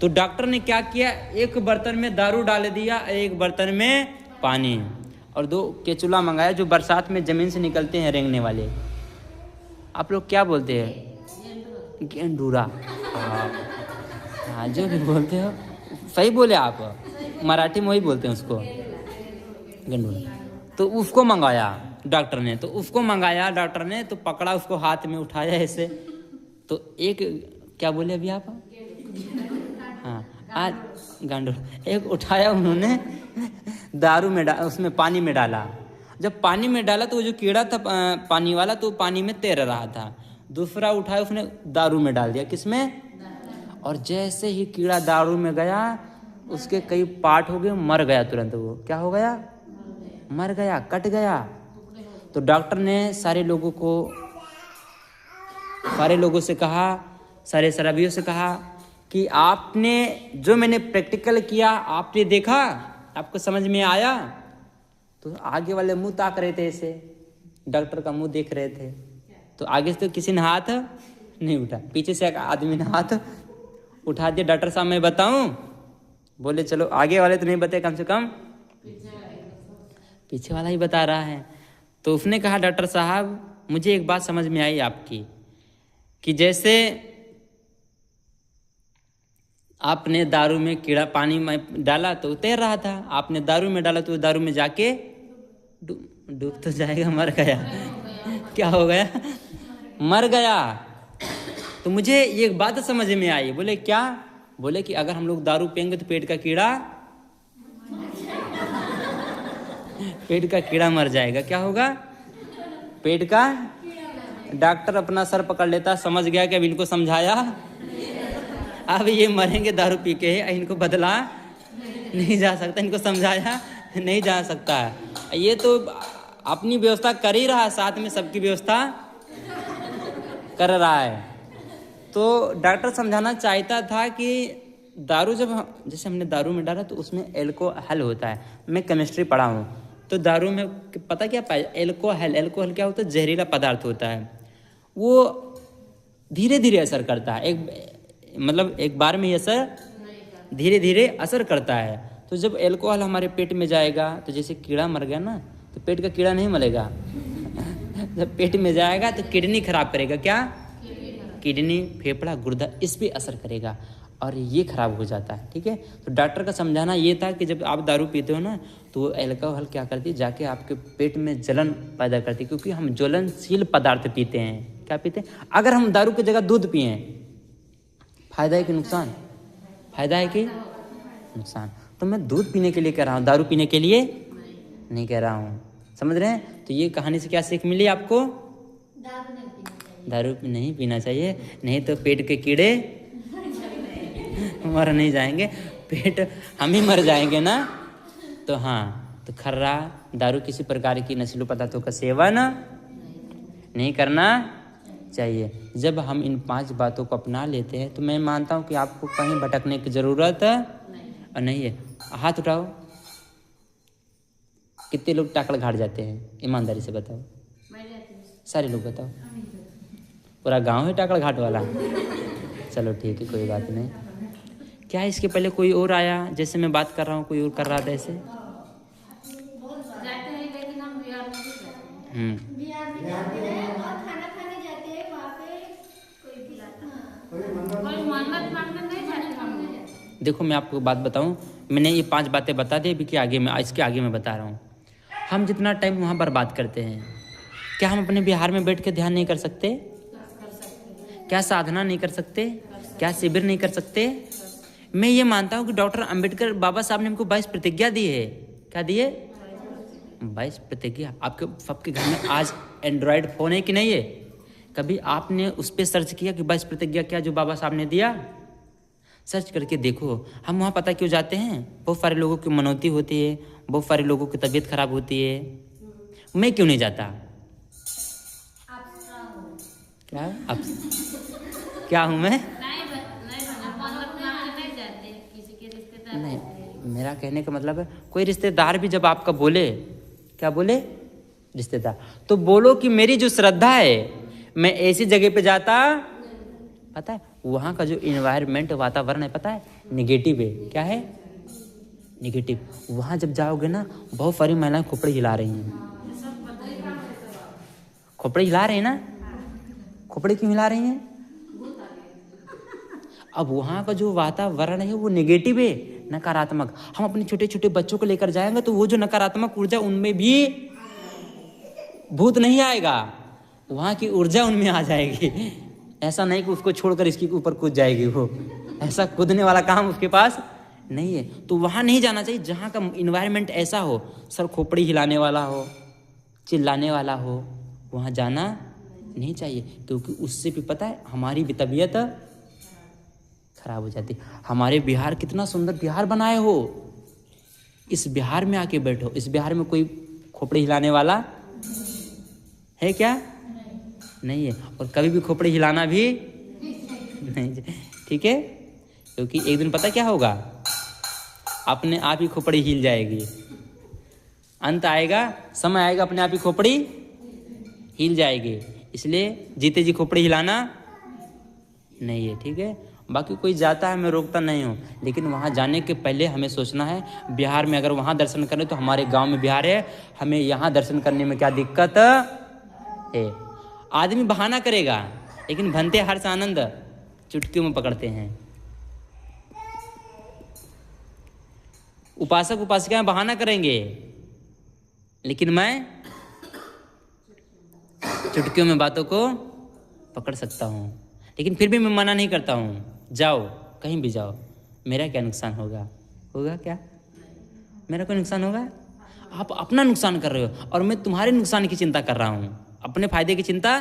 तो डॉक्टर ने क्या किया, एक बर्तन में दारू डाल दिया, एक बर्तन में पानी, और 2 केचुला मंगाया जो बरसात में ज़मीन से निकलते हैं रेंगने वाले। आप लोग क्या बोलते हैं? गेंडूरा। हाँ, जो भी बोलते हो सही बोले आप, मराठी में वही बोलते हैं उसको, गेंडूरा। तो उसको मंगाया डॉक्टर ने, डॉक्टर ने तो पकड़ा उसको, हाथ में उठाया ऐसे। तो एक, क्या बोले अभी आप? हाँ, आज गांडूरा एक उठाया उन्होंने, दारू में उसमें पानी में डाला। जब पानी में डाला तो वो जो कीड़ा था पानी वाला, तो पानी में तैर रहा था। दूसरा उठाया उसने दारू में डाल दिया। किसमें? और जैसे ही कीड़ा दारू में गया, उसके कई पार्ट हो गए, मर गया तुरंत। वो क्या हो गया? मर गया, कट गया। तो डॉक्टर ने सारे लोगों से कहा, सारे शराबियों से कहा कि आपने जो मैंने प्रैक्टिकल किया, आपने देखा, आपको समझ में आया? तो आगे वाले मुंह ताक रहे थे, ऐसे डॉक्टर का मुंह देख रहे थे। तो आगे से तो किसी ने हाथ नहीं उठा, पीछे से एक आदमी ने हाथ उठा दिया। डॉक्टर साहब मैं बताऊं? बोले चलो, आगे वाले तो नहीं बताए, कम से कम पीछे वाला ही बता रहा है। तो उसने कहा, डॉक्टर साहब मुझे एक बात समझ में आई आपकी, कि जैसे आपने दारू में कीड़ा पानी में डाला तो तैर रहा था, आपने दारू में डाला तो दारू में जाके डूब तो जाएगा, मर गया। क्या हो गया? मर गया। तो मुझे ये बात समझ में आई। बोले क्या? बोले कि अगर हम लोग दारू पियेंगे तो पेट का कीड़ा मर जाएगा। क्या होगा? पेट का। डॉक्टर अपना सर पकड़ लेता, समझ गया कि अब इनको समझाया, अब ये मरेंगे दारू पी के, इनको बदला नहीं जा सकता, इनको समझाया नहीं जा सकता। ये तो अपनी व्यवस्था कर ही रहा है, साथ में सबकी व्यवस्था कर रहा है। तो डॉक्टर समझाना चाहता था कि दारू जैसे हमने दारू में डाला तो उसमें एल्कोहल होता है। मैं केमिस्ट्री पढ़ा हूँ, तो दारू में पता क्या पाया? एल्कोहल क्या होता है? जहरीला पदार्थ होता है। वो धीरे धीरे असर करता है, एक बार में ही असर धीरे धीरे असर करता है। तो जब एल्कोहल हमारे पेट में जाएगा, तो जैसे कीड़ा मर गया ना, तो पेट का कीड़ा नहीं मरेगा। जब पेट में जाएगा तो किडनी खराब करेगा। क्या? किडनी, फेफड़ा, गुर्दा, इस पे असर करेगा और ये खराब हो जाता है। ठीक है, तो डॉक्टर का समझाना ये था कि जब आप दारू पीते हो ना, तो वो एल्कोहल क्या करती है, जाके आपके पेट में जलन पैदा करती है, क्योंकि हम ज्वलनशील पदार्थ पीते हैं। क्या पीते हैं। अगर हम दारू की जगह दूध पिए, फायदा है कि नुकसान? फायदा है कि नुकसान? तो मैं दूध पीने के लिए कह रहा हूँ, दारू पीने के लिए नहीं कह रहा हूँ। समझ रहे हैं? तो ये कहानी से क्या सीख मिली आपको? दारू नहीं पीना चाहिए, नहीं तो पेट के कीड़े मर नहीं जाएंगे, पेट हम ही मर जाएंगे ना। तो हाँ, तो खर्रा दारू किसी प्रकार की नशीले पदार्थों का सेवन नहीं करना चाहिए। जब हम इन 5 बातों को अपना लेते हैं तो मैं मानता हूँ कि आपको कहीं भटकने की ज़रूरत नहीं है। हाथ उठाओ, कितने लोग टाकड़ घाट जाते हैं? ईमानदारी से बताओ, सारे लोग बताओ। पूरा गांव है टाकड़ घाट वाला? चलो ठीक है, कोई बात नहीं। क्या इसके पहले कोई और आया जैसे मैं बात कर रहा हूँ, कोई और कर रहा था ऐसे? देखो मैं आपको बात बताऊं, मैंने ये 5 बातें बता दी अभी कि आगे मैं इसके आगे मैं बता रहा हूँ। हम जितना टाइम वहाँ बर्बाद करते हैं, क्या हम अपने बिहार में बैठ के ध्यान नहीं कर सकते? क्या साधना नहीं कर सकते? क्या शिविर नहीं कर सकते? मैं ये मानता हूँ कि डॉक्टर अंबेडकर बाबा साहब ने हमको 22 प्रतिज्ञा दी है। क्या दिए? 22 प्रतिज्ञा। आपके सबके घर में आज एंड्रॉयड फ़ोन है कि नहीं है? कभी आपने उस पर सर्च किया कि 22 प्रतिज्ञा क्या जो बाबा साहब ने दिया? सर्च करके देखो। हम वहाँ पता क्यों जाते हैं? बहुत सारे लोगों की मनौती होती है, बहुत सारे लोगों की तबीयत खराब होती है। मैं क्यों नहीं जाता? क्या आप क्या हूँ मैं? नहीं, मेरा कहने का मतलब है कोई रिश्तेदार भी जब आपका बोले, क्या बोले? रिश्तेदार, तो बोलो कि मेरी जो श्रद्धा है मैं ऐसी जगह पे जाता, पता है वहाँ का जो इन्वायरमेंट वातावरण है पता है निगेटिव है। क्या है? निगेटिव। वहाँ जब जाओगे ना, बहुत सारी महिलाएं खोपड़ी हिला रही हैं। खोपड़ी हिला रही हैं ना? खोपड़ी क्यों हिला रही हैं? अब वहाँ का जो वातावरण है वो नेगेटिव है, नकारात्मक। हम अपने छोटे छोटे बच्चों को लेकर जाएंगे तो वो जो नकारात्मक ऊर्जा उनमें भी भूत नहीं आएगा, वहाँ की ऊर्जा उनमें आ जाएगी। ऐसा नहीं कि उसको छोड़कर इसके ऊपर कूद जाएगी वो, ऐसा कूदने वाला काम उसके पास नहीं है। तो वहाँ नहीं जाना चाहिए जहाँ का इन्वायरमेंट ऐसा हो, सर खोपड़ी हिलाने वाला हो, चिल्लाने वाला हो, वहाँ जाना नहीं चाहिए। क्योंकि उससे भी पता है हमारी भी तबीयत खराब हो जाती। हमारे बिहार कितना सुंदर बिहार बनाए हो, इस बिहार में आके बैठो। इस बिहार में कोई खोपड़ी हिलाने वाला है क्या? नहीं है। और कभी भी खोपड़ी हिलाना भी नहीं, ठीक है? क्योंकि एक दिन पता क्या होगा, अपने आप ही खोपड़ी हिल जाएगी। अंत आएगा, समय आएगा, अपने आप ही खोपड़ी हिल जाएगी। इसलिए जीते जी खोपड़ी हिलाना नहीं है, ठीक है? बाकी कोई जाता है, मैं रोकता नहीं हूँ, लेकिन वहाँ जाने के पहले हमें सोचना है बिहार में अगर वहाँ दर्शन करें तो हमारे गांव में बिहार है, हमें यहाँ दर्शन करने में क्या दिक्कत है। आदमी बहाना करेगा, लेकिन भनते हर्ष आनंद चुटकियों में पकड़ते हैं। उपासक उपासिकाएं बहाना करेंगे, लेकिन मैं चुटकियों में बातों को पकड़ सकता हूँ। लेकिन फिर भी मैं मना नहीं करता हूँ, जाओ कहीं भी जाओ, मेरा क्या नुकसान होगा? होगा क्या? मेरा कोई नुकसान होगा? आप अपना नुकसान कर रहे हो और मैं तुम्हारे नुकसान की चिंता कर रहा हूँ, अपने फायदे की चिंता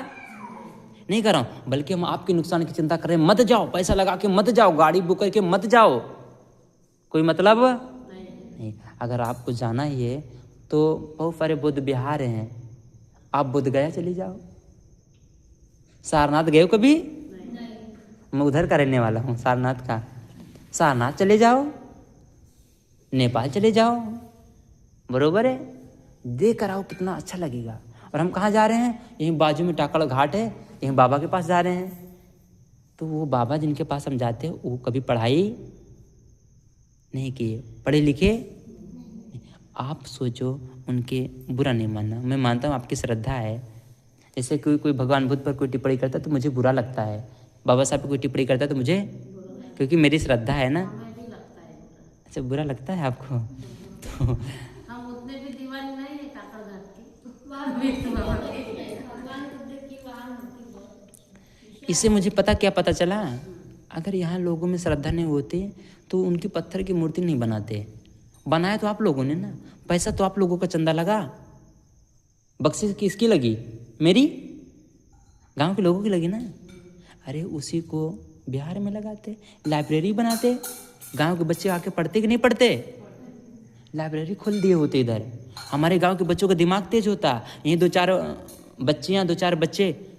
नहीं कर रहा हूँ, बल्कि हम आपके नुकसान की चिंता कर रहे हैं। मत जाओ, पैसा लगा के मत जाओ, गाड़ी बुक करके मत जाओ, कोई मतलब नहीं। अगर आपको जाना ही है तो बहुत सारे बुद्ध विहार हैं, आप बुद्ध गया चली जाओ। सारनाथ गए हो कभी? मैं उधर का रहने वाला हूँ, सारनाथ का। सारनाथ चले जाओ, नेपाल चले जाओ, बरोबर है, देख कर आओ, कितना अच्छा लगेगा। और हम कहाँ जा रहे हैं? यहीं बाजू में टाकड़ घाट है, यहीं बाबा के पास जा रहे हैं। तो वो बाबा जिनके पास हम जाते हैं वो कभी पढ़ाई नहीं किए, पढ़े लिखे। आप सोचो, उनके बुरा नहीं मानना, मैं मानता हूँ आपकी श्रद्धा है। जैसे कोई भगवान बुद्ध पर कोई टिप्पणी करता है तो मुझे बुरा लगता है, बाबा साहब पर कोई टिप्पणी करता है तो मुझे, क्योंकि मेरी श्रद्धा है ना। अच्छा, बुरा लगता है आपको? तो हम उतने भी दीवाने नहीं है टाकड़ घाट की। इससे मुझे क्या पता चला, अगर यहाँ लोगों में श्रद्धा नहीं होती तो उनकी पत्थर की मूर्ति नहीं बनाते। बनाया तो आप लोगों ने ना, पैसा तो आप लोगों का चंदा लगा, बख्शिश किसकी लगी? मेरी, गांव के लोगों की लगी ना। अरे उसी को बिहार में लगाते, लाइब्रेरी बनाते, गांव के बच्चे आके पढ़ते कि नहीं पढ़ते? लाइब्रेरी खोल दिए होते इधर। हमारे गांव के बच्चों का दिमाग तेज होता, यहीं 2-4 बच्चियाँ 2-4 बच्चे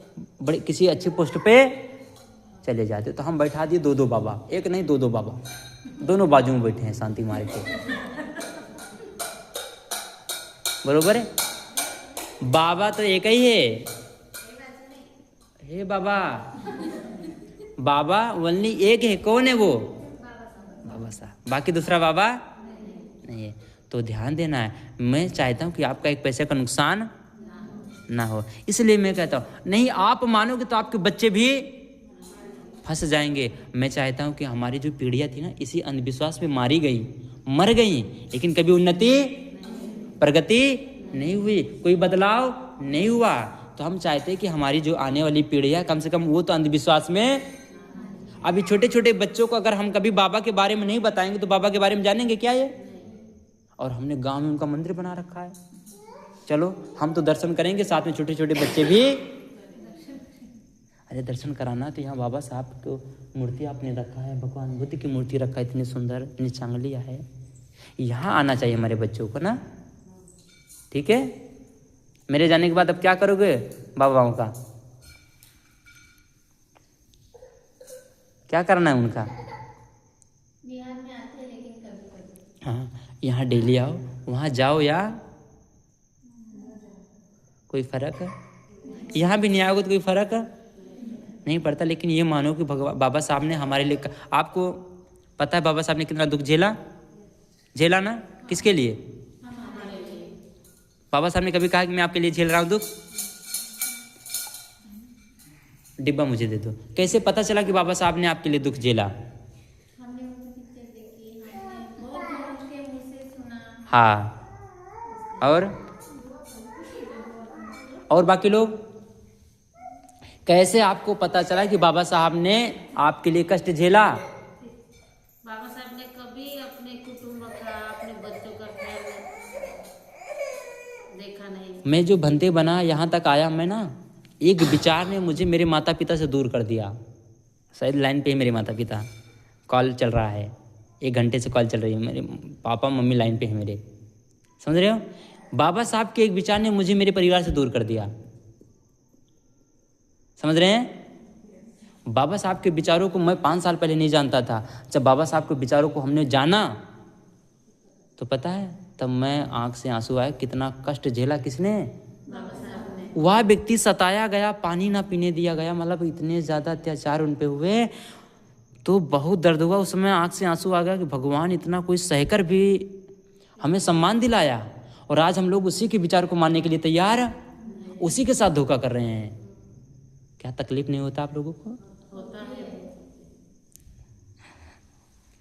बड़े किसी अच्छे पोस्ट पे चले जाते, तो हम बैठा दिए 2-2 बाबा, एक नहीं 2-2 बाबा, दोनों बाजू में बैठे हैं शांति मार के। बरोबर है, बाबा तो एक ही है। हे बाबा, बाबा वनली एक है, कौन है वो? बाबा साहब, बाकी दूसरा बाबा नहीं है। तो ध्यान देना है, मैं चाहता हूँ कि आपका एक पैसे का नुकसान ना हो, इसलिए मैं कहता हूँ नहीं आप मानोगे तो आपके बच्चे भी फंस जाएंगे। मैं चाहता हूँ कि हमारी जो पीढ़ियाँ थी ना, इसी अंधविश्वास में मारी गई, मर गई, लेकिन कभी उन्नति प्रगति नहीं हुई, कोई बदलाव नहीं हुआ। तो हम चाहते हैं कि हमारी जो आने वाली पीढ़ियाँ कम से कम वो तो अंधविश्वास में, अभी छोटे छोटे बच्चों को अगर हम कभी बाबा के बारे में नहीं बताएंगे तो बाबा के बारे में जानेंगे क्या ये? और हमने गांव में उनका मंदिर बना रखा है। चलो हम तो दर्शन करेंगे, साथ में छोटे छोटे बच्चे भी। अरे दर्शन कराना तो यहाँ बाबा साहब को मूर्ति आपने रखा है, भगवान बुद्ध की मूर्ति रखा है, इतनी सुंदर, इतनी चांगलिया है। यहाँ आना चाहिए हमारे बच्चों को ना, ठीक है? मेरे जाने के बाद अब क्या करोगे बाबाओं का? क्या करना है उनका? बिहार में आते हैं लेकिन कभी-कभी। हाँ, यहाँ डेली आओ, वहाँ जाओ या कोई फर्क है? यहाँ भी नहीं आओगे तो कोई फर्क है? नहीं पड़ता। लेकिन ये मानो कि बाबा साहब ने हमारे लिए, आपको पता है बाबा साहब ने कितना दुख झेला ना, किसके लिए? हमारे लिए। बाबा साहब ने कभी कहा कि मैं आपके लिए झेल रहा हूँ दुख? डिब्बा मुझे दे दो। कैसे पता चला कि बाबा साहब ने आपके लिए दुख झेला? हमने उनकी पिक्चर देखी, हमने बहुत लोगों के मुंह से सुना। हाँ, और बाकी लोग, कैसे आपको पता चला कि बाबा साहब ने आपके लिए कष्ट झेला? बाबा साहब ने कभी अपने कुटुंब का, अपने बच्चों का ख्याल देखा नहीं। मैं जो बंदे बना यहाँ तक आया, मैं ना, एक विचार ने मुझे मेरे माता पिता से दूर कर दिया। शायद लाइन पे ही मेरे माता पिता, कॉल चल रहा है, 1 घंटे से कॉल चल रही है, मेरे पापा मम्मी लाइन पे है मेरे, समझ रहे हो? बाबा साहब के एक विचार ने मुझे मेरे परिवार से दूर कर दिया, समझ रहे हैं? बाबा साहब के विचारों को मैं 5 साल पहले नहीं जानता था। जब बाबा साहब के विचारों को हमने जाना तो पता है, तब मैं आंख से आंसू आए, कितना कष्ट झेला किसने? बाबा साहब ने। वह व्यक्ति सताया गया, पानी ना पीने दिया गया, मतलब इतने ज़्यादा अत्याचार उन पे हुए, तो बहुत दर्द हुआ। उस समय आंख से आंसू आ गया कि भगवान इतना कोई सहकर भी हमें सम्मान दिलाया, और आज हम लोग उसी के विचार को मानने के लिए तैयार, उसी के साथ धोखा कर रहे हैं। क्या तकलीफ नहीं होता आप लोगों को? होता है।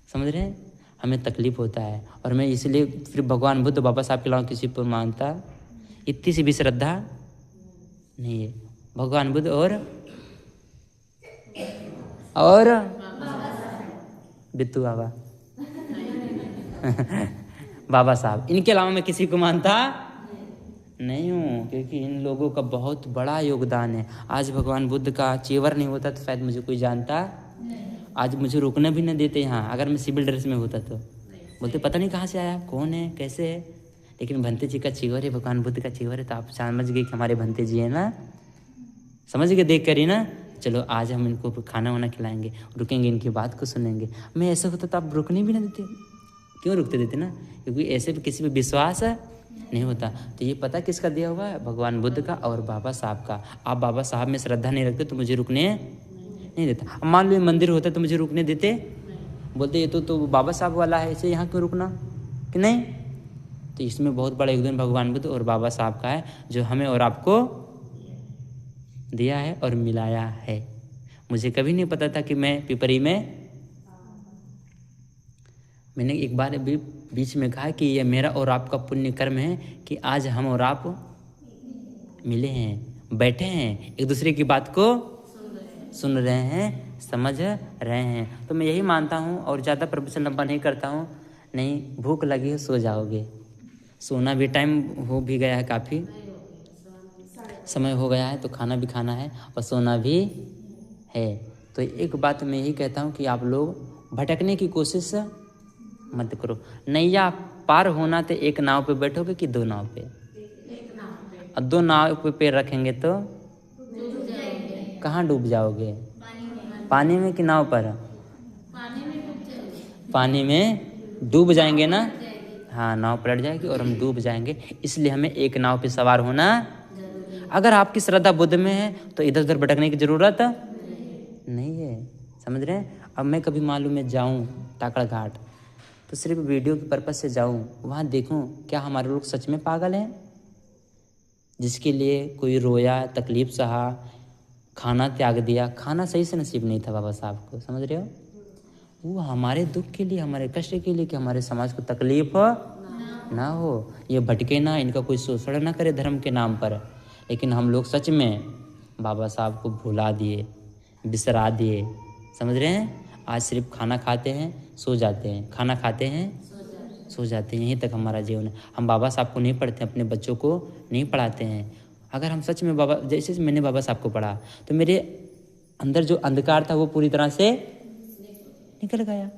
समझ रहे हैं? हमें तकलीफ होता है, और मैं इसलिए फिर भगवान बुद्ध बाबा साहब के अलावा किसी पर मानता, इतनी सी भी श्रद्धा नहीं है। भगवान बुद्ध और बिट्टू बाबा बाबा साहब, इनके अलावा मैं किसी को मानता नहीं हूँ, क्योंकि इन लोगों का बहुत बड़ा योगदान है। आज भगवान बुद्ध का चेवर नहीं होता तो शायद मुझे कोई जानता, आज मुझे रुकने भी नहीं देते यहाँ, अगर मैं सिविल ड्रेस में होता तो बोलते पता नहीं कहाँ से आया, कौन है, कैसे है। लेकिन भंते जी का चेवर है, भगवान बुद्ध का चेवर है, तो आप समझ गए कि हमारे भंते जी है ना, समझ गए देख कर ही ना। चलो आज हम इनको खाना वाना खिलाएंगे, रुकेंगे, इनकी बात को सुनेंगे। मैं ऐसा होता तो आप रुकने भी ना देते, क्यों रुकते देते ना? क्योंकि ऐसे भी किसी पे विश्वास नहीं होता। तो ये पता किसका दिया हुआ है? भगवान बुद्ध का और बाबा साहब का। आप बाबा साहब में श्रद्धा नहीं रखते तो मुझे रुकने नहीं देता। अब मान लो मंदिर होता तो मुझे रुकने देते? बोलते ये तो बाबा साहब वाला है, इसे यहाँ क्यों रुकना, कि नहीं? तो इसमें बहुत बड़ा योगदान भगवान बुद्ध और बाबा साहब का है, जो हमें और आपको दिया है और मिलाया है। मुझे कभी नहीं पता था कि मैं पिपरी में, मैंने एक बार भी बीच में कहा कि ये मेरा और आपका पुण्य कर्म है कि आज हम और आप मिले हैं, बैठे हैं, एक दूसरे की बात को सुन रहे हैं, समझ रहे हैं। तो मैं यही मानता हूँ और ज़्यादा प्रवचन लंबा नहीं करता हूँ। नहीं, भूख लगी है सो जाओगे, सोना भी टाइम हो भी गया है, काफ़ी समय हो गया है, तो खाना भी खाना है और सोना भी है। तो एक बात मैं यही कहता हूँ कि आप लोग भटकने की कोशिश मत करो। नैया पार होना तो एक नाव पे बैठोगे कि 2 नाव पे? और 2 नाव पे पैर रखेंगे तो कहाँ डूब जाओगे? पानी में कि नाव पर? पानी में डूब जाएंगे ना। हाँ, नाव पलट जाएगी और हम डूब जाएंगे। इसलिए हमें एक नाव पे सवार होना। अगर आपकी श्रद्धा बुद्ध में है तो इधर उधर भटकने की जरूरत नहीं है, समझ रहे हैं। अब मैं कभी मालूम में जाऊँ टाकड़ घाट तो सिर्फ वीडियो के पर्पज से जाऊँ, वहाँ देखूँ क्या हमारे लोग सच में पागल हैं, जिसके लिए कोई रोया, तकलीफ सहा, खाना त्याग दिया। खाना सही से नसीब नहीं था बाबा साहब को, समझ रहे हो। वो हमारे दुख के लिए, हमारे कष्ट के लिए, कि हमारे समाज को तकलीफ ना हो, ये भटके ना, इनका कोई शोषण ना करे धर्म के नाम पर। लेकिन हम लोग सच में बाबा साहब को भुला दिए, बिसरा दिए, समझ रहे हैं। आज सिर्फ खाना खाते हैं, सो जाते हैं, खाना खाते हैं, सो जाते हैं, यहीं तक हमारा जीवन है। हम बाबा साहब को नहीं पढ़ते, अपने बच्चों को नहीं पढ़ाते हैं। अगर हम सच में बाबा, जैसे मैंने बाबा साहब को पढ़ा तो मेरे अंदर जो अंधकार था वो पूरी तरह से निकल गया,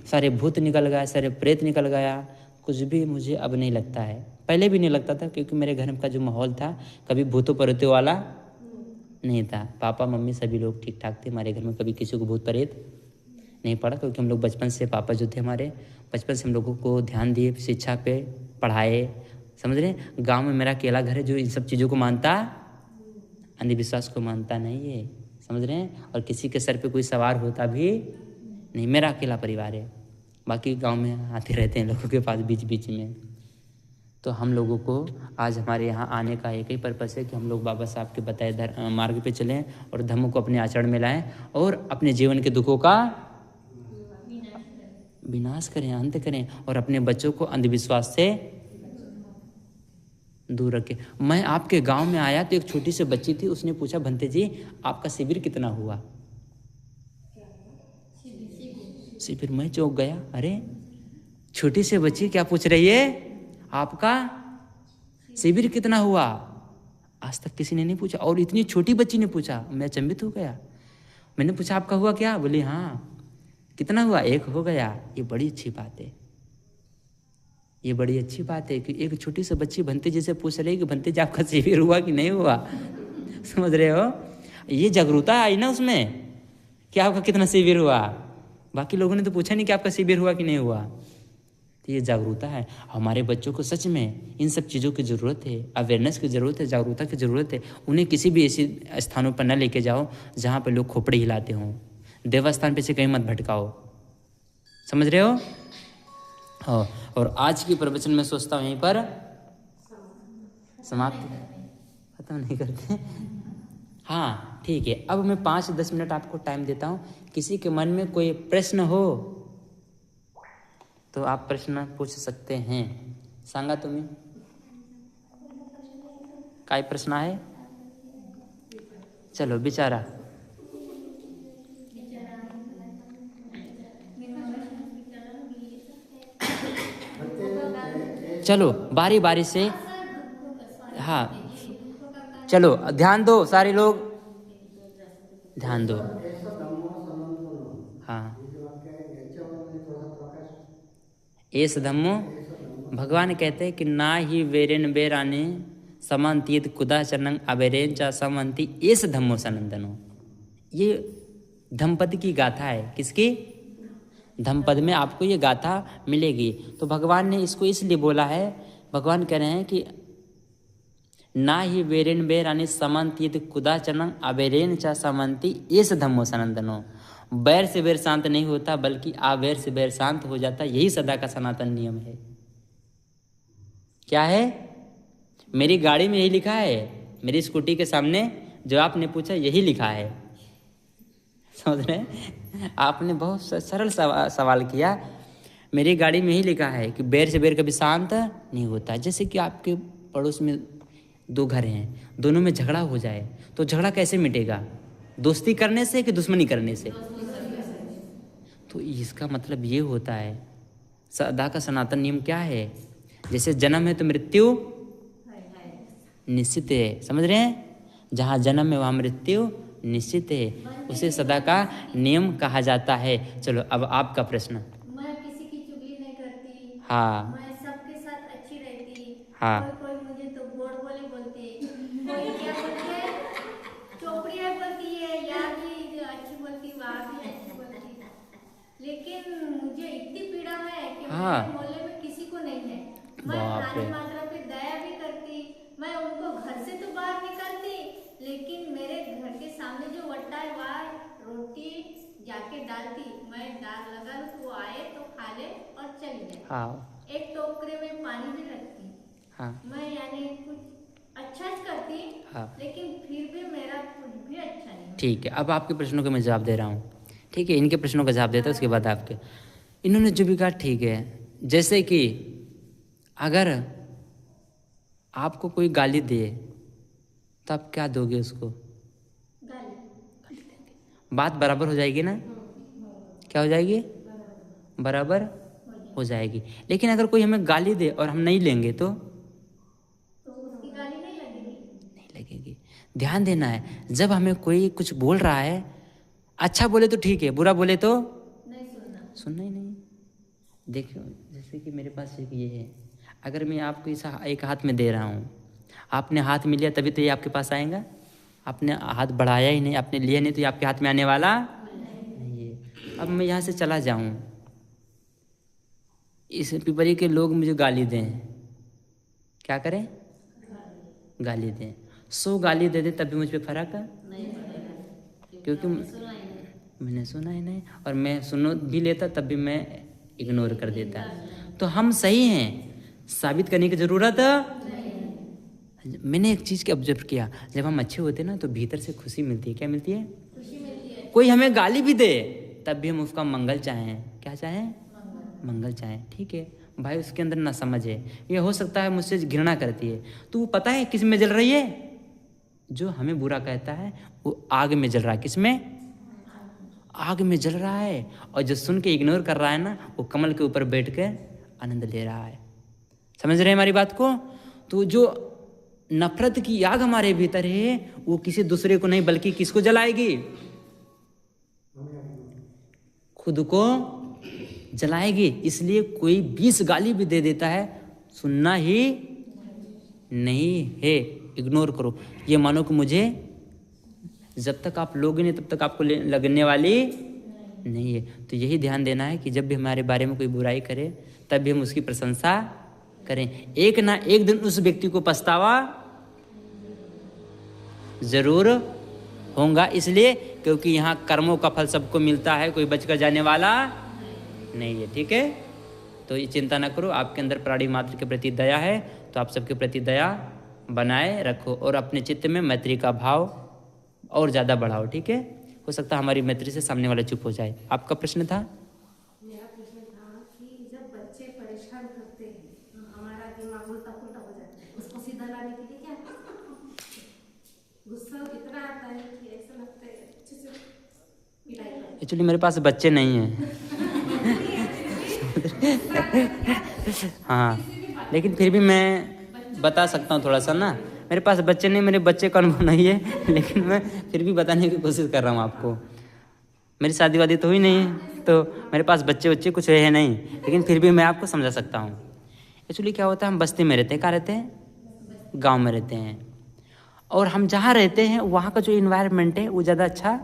सारे भूत निकल गए, सारे प्रेत निकल गया। कुछ भी मुझे अब नहीं लगता है, पहले भी नहीं लगता था, क्योंकि मेरे घर का जो माहौल था कभी भूतों प्रेतों वाला नहीं था। पापा मम्मी सभी लोग ठीक ठाक थे, हमारे घर में कभी किसी को भूत प्रेत नहीं पड़ा, क्योंकि हम लोग बचपन से, पापा जो थे हमारे, बचपन से हम लोगों को ध्यान दिए, शिक्षा पे पढ़ाए, समझ रहे। गांव में मेरा अकेला घर है जो इन सब चीज़ों को मानता, अंधविश्वास को मानता नहीं है, समझ रहे हैं। और किसी के सर पे कोई सवार होता भी नहीं, मेरा अकेला परिवार है। बाकी गांव में आते रहते हैं लोगों के पास बीच बीच में। तो हम लोगों को आज हमारे यहाँ आने का एक ही पर्पस है कि हम लोग बाबा साहब के बताए मार्ग पे चलें और धर्म को अपने आचरण में लाएं और अपने जीवन के दुखों का विनाश करें, अंत करें, और अपने बच्चों को अंधविश्वास से दूर रखें। मैं आपके गांव में आया तो एक छोटी सी बच्ची थी, उसने पूछा, भंते जी आपका शिविर कितना हुआ? शिविर, मैं चौंक गया, अरे छोटी सी बच्ची क्या पूछ रही है, आपका शिविर कितना हुआ? आज तक किसी ने नहीं पूछा, और इतनी छोटी बच्ची ने पूछा। मैं अचंभित हो गया। मैंने पूछा आपका हुआ क्या? बोली हाँ। कितना हुआ? 1 हो गया। ये बड़ी अच्छी बात है, ये बड़ी अच्छी बात है कि एक छोटी सी बच्ची भंते जी से पूछ रही है कि भंते जी आपका शिविर हुआ कि नहीं हुआ। समझ रहे हो, ये जागरूकता आई ना उसमें कि आपका कितना शिविर हुआ। बाकी लोगों ने तो पूछा नहीं कि आपका शिविर हुआ कि नहीं हुआ। तो ये जागरूकता है। हमारे बच्चों को सच में इन सब चीज़ों की ज़रूरत है, अवेयरनेस की ज़रूरत है, जागरूकता की ज़रूरत है। उन्हें किसी भी ऐसे स्थानों पर न लेके जाओ जहाँ पर लोग खोपड़ी हिलाते हों। देवस्थान पे से कहीं मत भटकाओ, समझ रहे हो। हाँ, और आज की प्रवचन में सोचता हूँ यहीं पर समाप्त, खत्म नहीं करते। हाँ ठीक है, अब मैं 5-10 मिनट आपको टाइम देता हूँ। किसी के मन में कोई प्रश्न हो तो आप प्रश्न पूछ सकते हैं। सांगा तुम्ही काय प्रश्न आहे? चलो बिचारा। चलो बारी बारी से, हाँ चलो ध्यान दो सारे लोग, ध्यान दो। हाँ, एस धम्मो, भगवान कहते हैं कि ना ही वेरेन बेराने समन्तीत कुदा चरणं अबेरेन चा समन्ति एस धम्मो सनंदनो। ये धम्पद की गाथा है। किसकी? धम्पद में आपको ये गाथा मिलेगी। तो भगवान ने इसको इसलिए बोला है, भगवान कह रहे हैं कि ना ही वेरेन बेरानी समन्तीत कुदा चरणं अबेरेन चा समन्ति एस धम्मो सनंदनो। बैर से बैर शांत नहीं होता, बल्कि आबैर से बैर शांत हो जाता। यही सदा का सनातन नियम है। क्या है? मेरी गाड़ी में यही लिखा है, मेरी स्कूटी के सामने जो आपने पूछा यही लिखा है, समझ रहे हैं? आपने बहुत सरल सवाल किया। मेरी गाड़ी में यही लिखा है कि बैर से बैर कभी शांत नहीं होता। जैसे कि आपके पड़ोस में 2 घर हैं, दोनों में झगड़ा हो जाए तो झगड़ा कैसे मिटेगा? दोस्ती करने से कि दुश्मनी करने से? तो इसका मतलब ये होता है, सदा का सनातन नियम क्या है? जैसे जन्म है तो मृत्यु निश्चित है, समझ रहे हैं? जहाँ जन्म है वहाँ मृत्यु निश्चित है, उसे सदा का नियम कहा जाता है। चलो अब आपका प्रश्न। मैं किसी की चुगली नहीं करती। हाँ मैं सबके साथ अच्छी रहती। हाँ। कोई मुझे तो बोल बोलती, कोई क्या बोलती है, चोपड़िया बोलती है, यहाँ भी अच्छी बोलती, वहाँ भी अच्छी बोलती। लेकिन मुझे इतनी पीड़ा है कि हाँ। मेरे मोहल्ले में किसी को नहीं है। मैं बाप रे। रानी मात्रा पे दया भी करती, मैं उनको घर से तो बाहर निकालती, लेकिन मेरे घर के सामने जो वट्टा है वहाँ रोटी जाके डालती, मैं दाल लगा लूं तो वो आए तो खा ले और चली जाए। हाँ एक टोकरे में पानी भी रखती। हाँ मैं यानी कुछ अच्छा करती, हाँ। लेकिन फिर भी मेरा कुछ भी अच्छा नहीं। ठीक है, अब आपके प्रश्नों का मैं जवाब दे रहा हूँ। ठीक है, इनके प्रश्नों का जवाब देता हूँ, उसके बाद आपके। इन्होंने जो भी कहा ठीक है। जैसे कि अगर आपको कोई गाली दे तो आप क्या दोगे उसको? गाली। बात बराबर हो जाएगी ना? क्या हो जाएगी? बराबर हो जाएगी। लेकिन अगर कोई हमें गाली दे और हम नहीं लेंगे तो उसकी गाली नहीं लगेगी। नहीं लगेगी। ध्यान देना है, जब हमें कोई कुछ बोल रहा है, अच्छा बोले तो ठीक है, बुरा बोले तो नहीं सुनना। सुनना ही नहीं। देखो जैसे कि मेरे पास एक ये है, अगर मैं आपको इस एक हाथ में दे रहा हूँ, आपने हाथ में लिया तभी तो ये आपके पास आएगा। आपने हाथ बढ़ाया ही नहीं, आपने लिया नहीं, तो ये आपके हाथ में आने वाला नहीं है। अब मैं यहाँ से चला जाऊँ, इस पिपरी के लोग मुझे गाली दें, क्या करें? गाली दें। 100 गाली दे दे तब भी मुझ पर फर्क है? नहीं पड़ेगा, क्योंकि सुना ही नहीं। मैंने सुना ही नहीं, और मैं सुन भी लेता तब भी मैं इग्नोर कर देता। तो हम सही हैं, साबित करने की ज़रूरत मैंने एक चीज़ की ऑब्जर्व किया, जब हम अच्छे होते हैं ना तो भीतर से खुशी मिलती है। क्या मिलती है? खुशी मिलती है। कोई हमें गाली भी दे तब भी हम उसका मंगल चाहें। क्या चाहें? मंगल चाहें। ठीक है भाई, उसके अंदर ना समझ है, ये हो सकता है मुझसे घृणा करती है, तो वो पता है किस में जल रही है? जो हमें बुरा कहता है वो आग में जल रहा है। किस में? आग में जल रहा है। और जो सुन के इग्नोर कर रहा है ना, वो कमल के ऊपर बैठ के आनंद ले रहा है। समझ रहे हैं हमारी बात को? तो जो नफरत की आग हमारे भीतर है वो किसी दूसरे को नहीं बल्कि किसको जलाएगी? खुद को जलाएगी। इसलिए कोई 20 गाली भी दे देता है, सुनना ही नहीं है, इग्नोर करो। ये मानो कि मुझे जब तक आप लोगे नहीं तब तक आपको लगने वाली नहीं है। तो यही ध्यान देना है कि जब भी हमारे बारे में कोई बुराई करे तब भी हम उसकी प्रशंसा करें। एक ना एक दिन उस व्यक्ति को पछतावा जरूर होगा, इसलिए क्योंकि यहाँ कर्मों का फल सबको मिलता है, कोई बचकर जाने वाला नहीं है। ठीक है, तो ये चिंता न करो। आपके अंदर प्राणी मात्र के प्रति दया है तो आप सबके प्रति दया बनाए रखो और अपने चित्त में मैत्री का भाव और ज़्यादा बढ़ाओ। ठीक है, हो सकता है हमारी मैत्री से सामने वाला चुप हो जाए। आपका प्रश्न था? मेरा प्रश्न था कि जब बच्चे परेशान करते हैं, हमारा दिमाग उल्टा पुल्टा हो जाता है, उसको सीधा लाने के लिए क्या गुस्सा इतना आता है कि ऐसा लगता है अच्छे से पिटाई करो। एक्चुअली मेरे पास बच्चे नहीं हैं हाँ, लेकिन फिर भी मैं बता सकता हूँ थोड़ा सा ना। मेरे पास बच्चे नहीं, मेरे बच्चे का अनुभव नहीं है, लेकिन मैं फिर भी बताने की कोशिश कर रहा हूँ आपको। मेरी शादी वादी तो हुई नहीं है, तो मेरे पास बच्चे कुछ है नहीं, लेकिन फिर भी मैं आपको समझा सकता हूँ। एक्चुअली क्या होता है, हम बस्ती में रहते हैं। कहाँ रहते हैं? गाँव में रहते हैं। और हम जहाँ रहते हैं वहाँ का जो इन्वायरमेंट है वो ज़्यादा अच्छा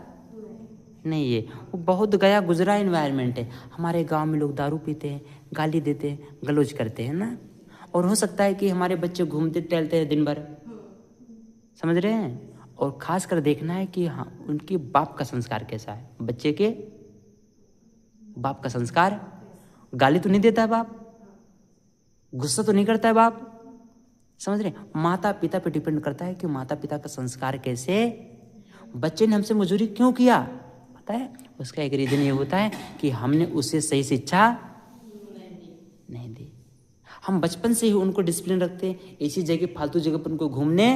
नहीं है, वो बहुत गया गुजरा इन्वायरमेंट है। हमारे गांव में लोग दारू पीते हैं, गाली देते हैं, गलौज करते हैं ना। और हो सकता है कि हमारे बच्चे घूमते टहलते हैं दिन भर, समझ रहे हैं। और खास कर देखना है कि हाँ उनके बाप का संस्कार कैसा है। बच्चे के बाप का संस्कार, गाली तो नहीं देता है बाप, गुस्सा तो नहीं करता है बाप, समझ रहे। माता पिता पे डिपेंड करता है कि माता पिता का संस्कार कैसे। बच्चे ने हमसे मजूरी क्यों किया पता है? उसका एक रीजन ये होता है कि हमने उसे सही शिक्षा नहीं दी। हम बचपन से ही उनको डिसिप्लिन रखते हैं, ऐसी जगह फालतू जगह पर उनको घूमने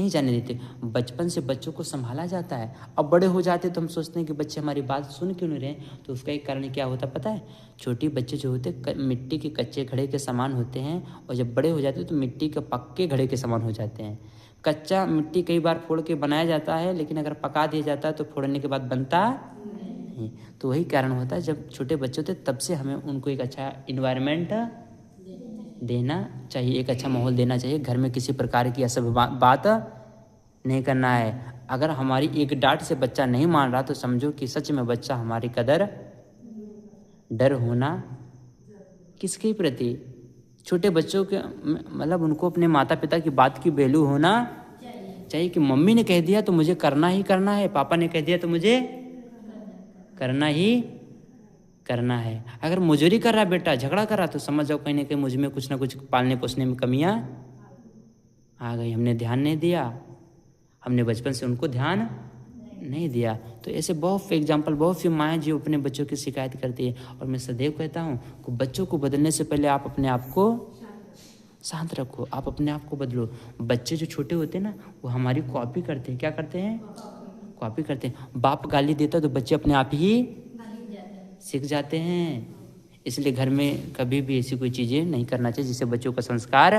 नहीं जाने देते। बचपन से बच्चों को संभाला जाता है। अब बड़े हो जाते तो हम सोचते हैं कि बच्चे हमारी बात सुन क्यों नहीं रहे, तो उसका एक कारण क्या होता पता है? छोटे बच्चे जो होते मिट्टी के कच्चे घड़े के समान होते हैं, और जब बड़े हो जाते हैं तो मिट्टी के पक्के घड़े के समान हो जाते हैं। कच्चा मिट्टी कई बार फोड़ के बनाया जाता है, लेकिन अगर पका दिया जाता है तो फोड़ने के बाद बनता नहीं। तो वही कारण होता है, जब छोटे बच्चे होते तब से हमें उनको एक अच्छा इन्वायरमेंट देना चाहिए, एक अच्छा माहौल देना चाहिए। घर में किसी प्रकार की असभ्य बात नहीं करना है। अगर हमारी एक डांट से बच्चा नहीं मान रहा तो समझो कि सच में बच्चा हमारी कदर, डर होना किसके प्रति? छोटे बच्चों के मतलब उनको अपने माता पिता की बात की वैल्यू होना चाहिए कि मम्मी ने कह दिया तो मुझे करना ही करना है, पापा ने कह दिया तो मुझे करना ही करना है। अगर मजूरी कर रहा बेटा, झगड़ा कर रहा, तो समझ जाओ कहीं ना कहीं मुझ में कुछ ना कुछ पालने पोसने में कमियां आ गई। हमने ध्यान नहीं दिया, हमने बचपन से उनको ध्यान नहीं दिया। तो ऐसे बहुत एग्जाम्पल, बहुत सी माएँ जो अपने बच्चों की शिकायत करती है। और मैं सदैव कहता हूँ कि बच्चों को बदलने से पहले आप अपने आप को शांत रखो, आप अपने आप को बदलो। बच्चे जो छोटे होते हैं ना, वो हमारी कॉपी करते हैं। क्या करते हैं? कॉपी करते हैं। बाप गाली देता तो बच्चे अपने आप ही सीख जाते हैं। इसलिए घर में कभी भी ऐसी कोई चीज़ें नहीं करना चाहिए जिससे बच्चों का संस्कार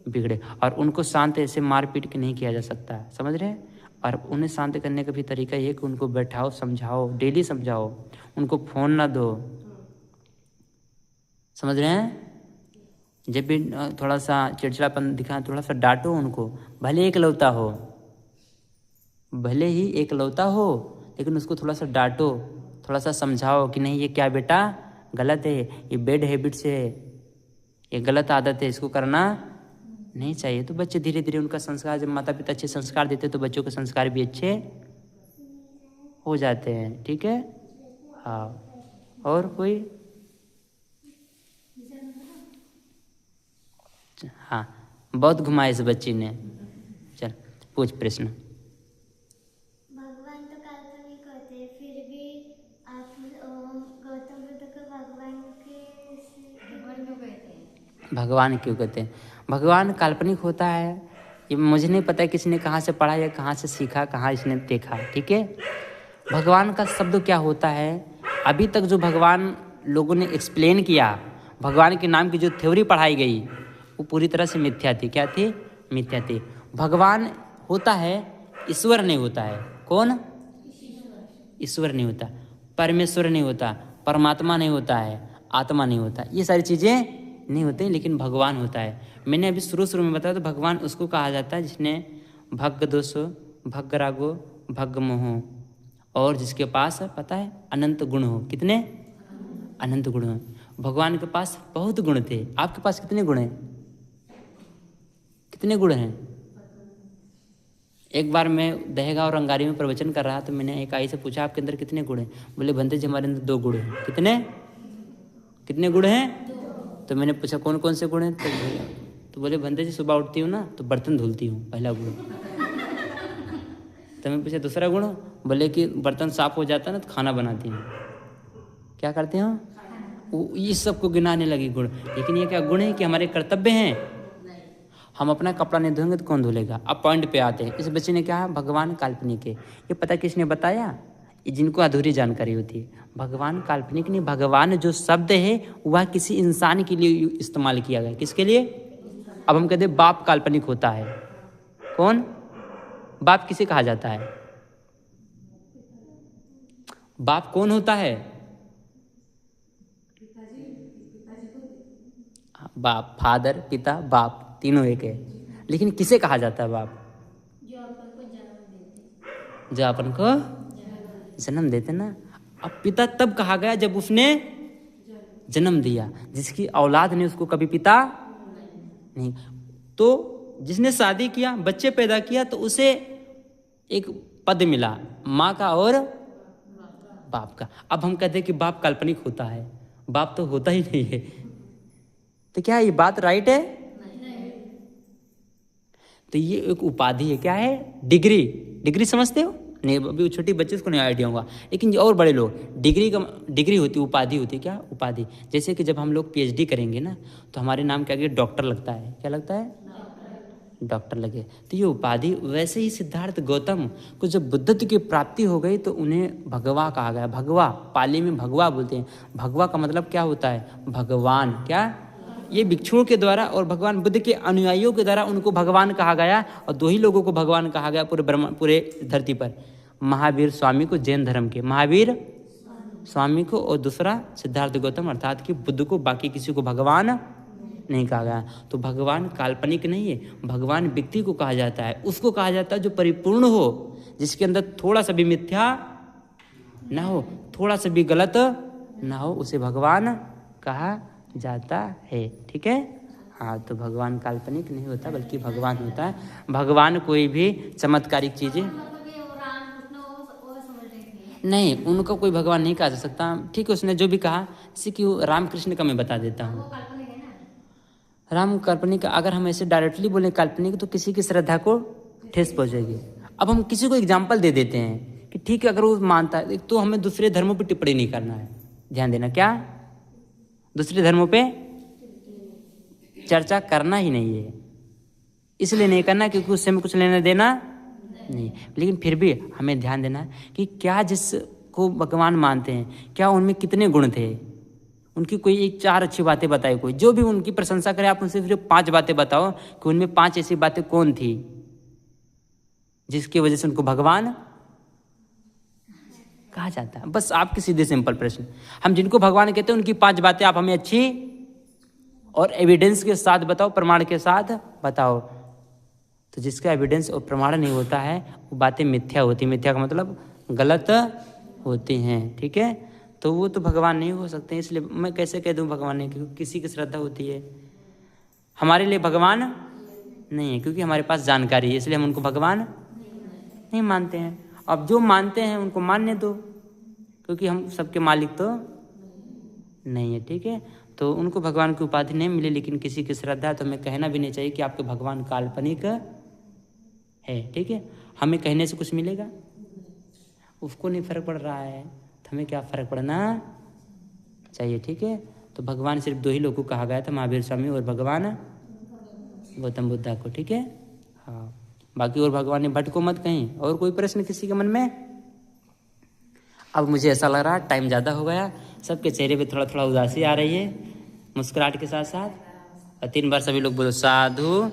बिगड़े। और उनको शांत ऐसे मार पीट के नहीं किया जा सकता, समझ रहे हैं? और उन्हें शांत करने का भी तरीका ये है कि उनको बैठाओ, समझाओ, डेली समझाओ, उनको फ़ोन ना दो, समझ रहे हैं? जब भी थोड़ा सा चिड़चिड़ापन दिखाएं, थोड़ा सा डांटो उनको, भले एकलौता हो, भले ही एकलौता हो, लेकिन उसको थोड़ा सा डांटो, थोड़ा सा समझाओ कि नहीं ये क्या बेटा गलत है, ये बैड हैबिट्स है, ये गलत आदत है, इसको करना नहीं चाहिए। तो बच्चे धीरे धीरे उनका संस्कार, जब माता पिता अच्छे संस्कार देते हैं तो बच्चों के संस्कार भी अच्छे हो जाते हैं। ठीक है? हाँ। और कोई? हाँ, बहुत घुमाया इस बच्ची ने। चल पूछ प्रश्न। भगवान तो काल्पनिक होते हैं, फिर भी आप गौतम बुद्ध को भगवान क्यों कहते हैं? भगवान क्यों कहते हैं? भगवान काल्पनिक होता है, ये मुझे नहीं पता किसने कहाँ से पढ़ा या कहाँ से सीखा, कहाँ इसने देखा। ठीक है? भगवान का शब्द क्या होता है, अभी तक जो भगवान लोगों ने एक्सप्लेन किया, भगवान के नाम की जो थ्योरी पढ़ाई गई, वो पूरी तरह से मिथ्या थी। क्या थी? मिथ्या थी। भगवान होता है, ईश्वर नहीं होता है। कौन? ईश्वर नहीं होता, परमेश्वर नहीं होता, परमात्मा नहीं होता है, आत्मा नहीं होता, ये सारी चीज़ें नहीं होते, लेकिन भगवान होता है। मैंने अभी शुरू में बताया, तो भगवान उसको कहा जाता है जिसने भग्ग दोषो, भग्ग रागो, भग्ग मोहो, और जिसके पास पता है अनंत गुण हो। कितने? अनंत गुण हो। भगवान के पास बहुत गुण थे। आपके पास कितने गुण हैं? कितने गुण हैं? एक बार मैं दहेगा और अंगारी में प्रवचन कर रहा, तो मैंने एक आई से पूछा आपके अंदर कितने गुण हैं? बोले भंते जी हमारे अंदर 2 गुण हैं। कितने गुण हैं? तो मैंने पूछा कौन कौन से गुण हैं? तो बोले भंते जी सुबह उठती हूँ ना तो बर्तन धुलती हूँ, पहला गुण। तो मैं पूछा दूसरा गुण? बोले कि बर्तन साफ हो जाता है ना तो खाना बनाती हूँ। क्या करते हो? इस सब को गिनाने लगी गुण। लेकिन ये क्या गुण है कि हमारे कर्तव्य हैं? हम अपना कपड़ा नहीं धोएंगे तो कौन धुलेगा? अब पॉइंट पे आते हैं। इस बच्चे ने कहा भगवान काल्पनिक है। ये पता किसने बताया? ये जिनको अधूरी जानकारी होती है। भगवान काल्पनिक नहीं, भगवान जो शब्द है वह किसी इंसान के लिए इस्तेमाल किया गया। किसके लिए? अब हम कहते हैं बाप काल्पनिक होता है। कौन? बाप किसे कहा जाता है? बाप कौन होता है? बाप, फादर, पिता, बाप, तीनों एक है। लेकिन किसे कहा जाता है बाप? जो अपन को जन्म देते, जो अपन को जन्म देते ना। अब पिता तब कहा गया जब उसने जन्म दिया। जिसकी औलाद ने उसको कभी पिता नहीं। तो जिसने शादी किया, बच्चे पैदा किया, तो उसे एक पद मिला, माँ का और बाप का। अब हम कहते हैं कि बाप काल्पनिक होता है, बाप तो होता ही नहीं है। तो क्या ये बात राइट है? तो ये एक उपाधि है। क्या है? डिग्री समझते हो? नहीं, अभी छोटी बच्चे को नहीं आइडिया होगा, लेकिन और बड़े लोग डिग्री होती, उपाधि होती है। क्या उपाधि? जैसे कि जब हम लोग PhD करेंगे ना तो हमारे नाम के आगे डॉक्टर लगता है। क्या लगता है? डॉक्टर लगे। तो ये उपाधि, वैसे ही सिद्धार्थ गौतम को जब बुद्धत्व की प्राप्ति हो गई तो उन्हें भगवा कहा गया। भगवा, पाली में भगवा बोलते हैं। भगवा का मतलब क्या होता है? भगवान। क्या? ये भिक्षुओं के द्वारा और भगवान बुद्ध के अनुयायियों के द्वारा उनको भगवान कहा गया, और 2 ही लोगों को भगवान कहा गया पूरे धरती पर। महावीर स्वामी को जैन धर्म के, महावीर स्वामी को, और दूसरा सिद्धार्थ गौतम अर्थात कि बुद्ध को, बाकी किसी को भगवान नहीं कहा गया। तो भगवान काल्पनिक नहीं है, भगवान व्यक्ति को कहा जाता है, उसको कहा जाता है जो परिपूर्ण हो, जिसके अंदर थोड़ा सा भी मिथ्या ना हो, थोड़ा सा भी गलत ना हो, उसे भगवान कहा जाता है। ठीक है। हाँ, तो भगवान काल्पनिक नहीं होता बल्कि भगवान होता है। भगवान कोई भी चमत्कारिक चीजें नहीं, उनका कोई भगवान नहीं कहा जा सकता। ठीक है, उसने जो भी कहा, जैसे कि रामकृष्ण का मैं बता देता हूँ। राम काल्पनिक, अगर हम ऐसे डायरेक्टली बोले काल्पनिक तो किसी की श्रद्धा को ठेस पहुंचेगी। अब हम किसी को एग्जाम्पल दे देते हैं कि ठीक है, अगर वो मानता है तो हमें दूसरे धर्मों पर टिप्पणी नहीं करना है। ध्यान देना, क्या? दूसरे धर्मों पे चर्चा करना ही नहीं है, इसलिए नहीं करना क्योंकि उससे हमें कुछ लेना देना नहीं। लेकिन फिर भी हमें ध्यान देना है कि क्या जिसको भगवान मानते हैं, क्या उनमें कितने गुण थे, उनकी कोई 1-4 अच्छी बातें बताए। कोई जो भी उनकी प्रशंसा करे, आप उनसे सिर्फ 5 बातें बताओ कि उनमें 5 ऐसी बातें कौन थी जिसकी वजह से उनको भगवान कहा जाता है। बस आपके सीधे सिंपल प्रश्न, हम जिनको भगवान कहते हैं उनकी 5 बातें आप हमें अच्छी और एविडेंस के साथ बताओ, प्रमाण के साथ बताओ। तो जिसका एविडेंस और प्रमाण नहीं होता है वो बातें मिथ्या होती। मिथ्या का मतलब गलत होती हैं। ठीक है, तो वो तो भगवान नहीं हो सकते। इसलिए मैं कैसे कह दूं भगवान नहीं, क्योंकि किसी की श्रद्धा होती है। हमारे लिए भगवान नहीं है क्योंकि हमारे पास जानकारी है, इसलिए हम उनको भगवान नहीं मानते हैं। अब जो मानते हैं उनको मानने दो, क्योंकि हम सबके मालिक तो नहीं है। ठीक है, तो उनको भगवान की उपाधि नहीं मिली, लेकिन किसी की श्रद्धा है तो हमें कहना भी नहीं चाहिए कि आपके भगवान काल्पनिक है। ठीक है, हमें कहने से कुछ मिलेगा? उसको नहीं फर्क पड़ रहा है तो हमें क्या फर्क पड़ना चाहिए। ठीक है, तो भगवान सिर्फ 2 ही लोगों को कहा गया था, महावीर स्वामी और भगवान गौतम बुद्धा को। ठीक है, हाँ, बाकी और भगवान ने भट्ट को मत कहीं। और कोई प्रश्न किसी के मन में? अब मुझे ऐसा लग रहा है टाइम ज़्यादा हो गया, सबके चेहरे पे थोड़ा थोड़ा उदासी आ रही है, मुस्कुराहट के साथ साथ। और 3 बार सभी लोग बोलो साधु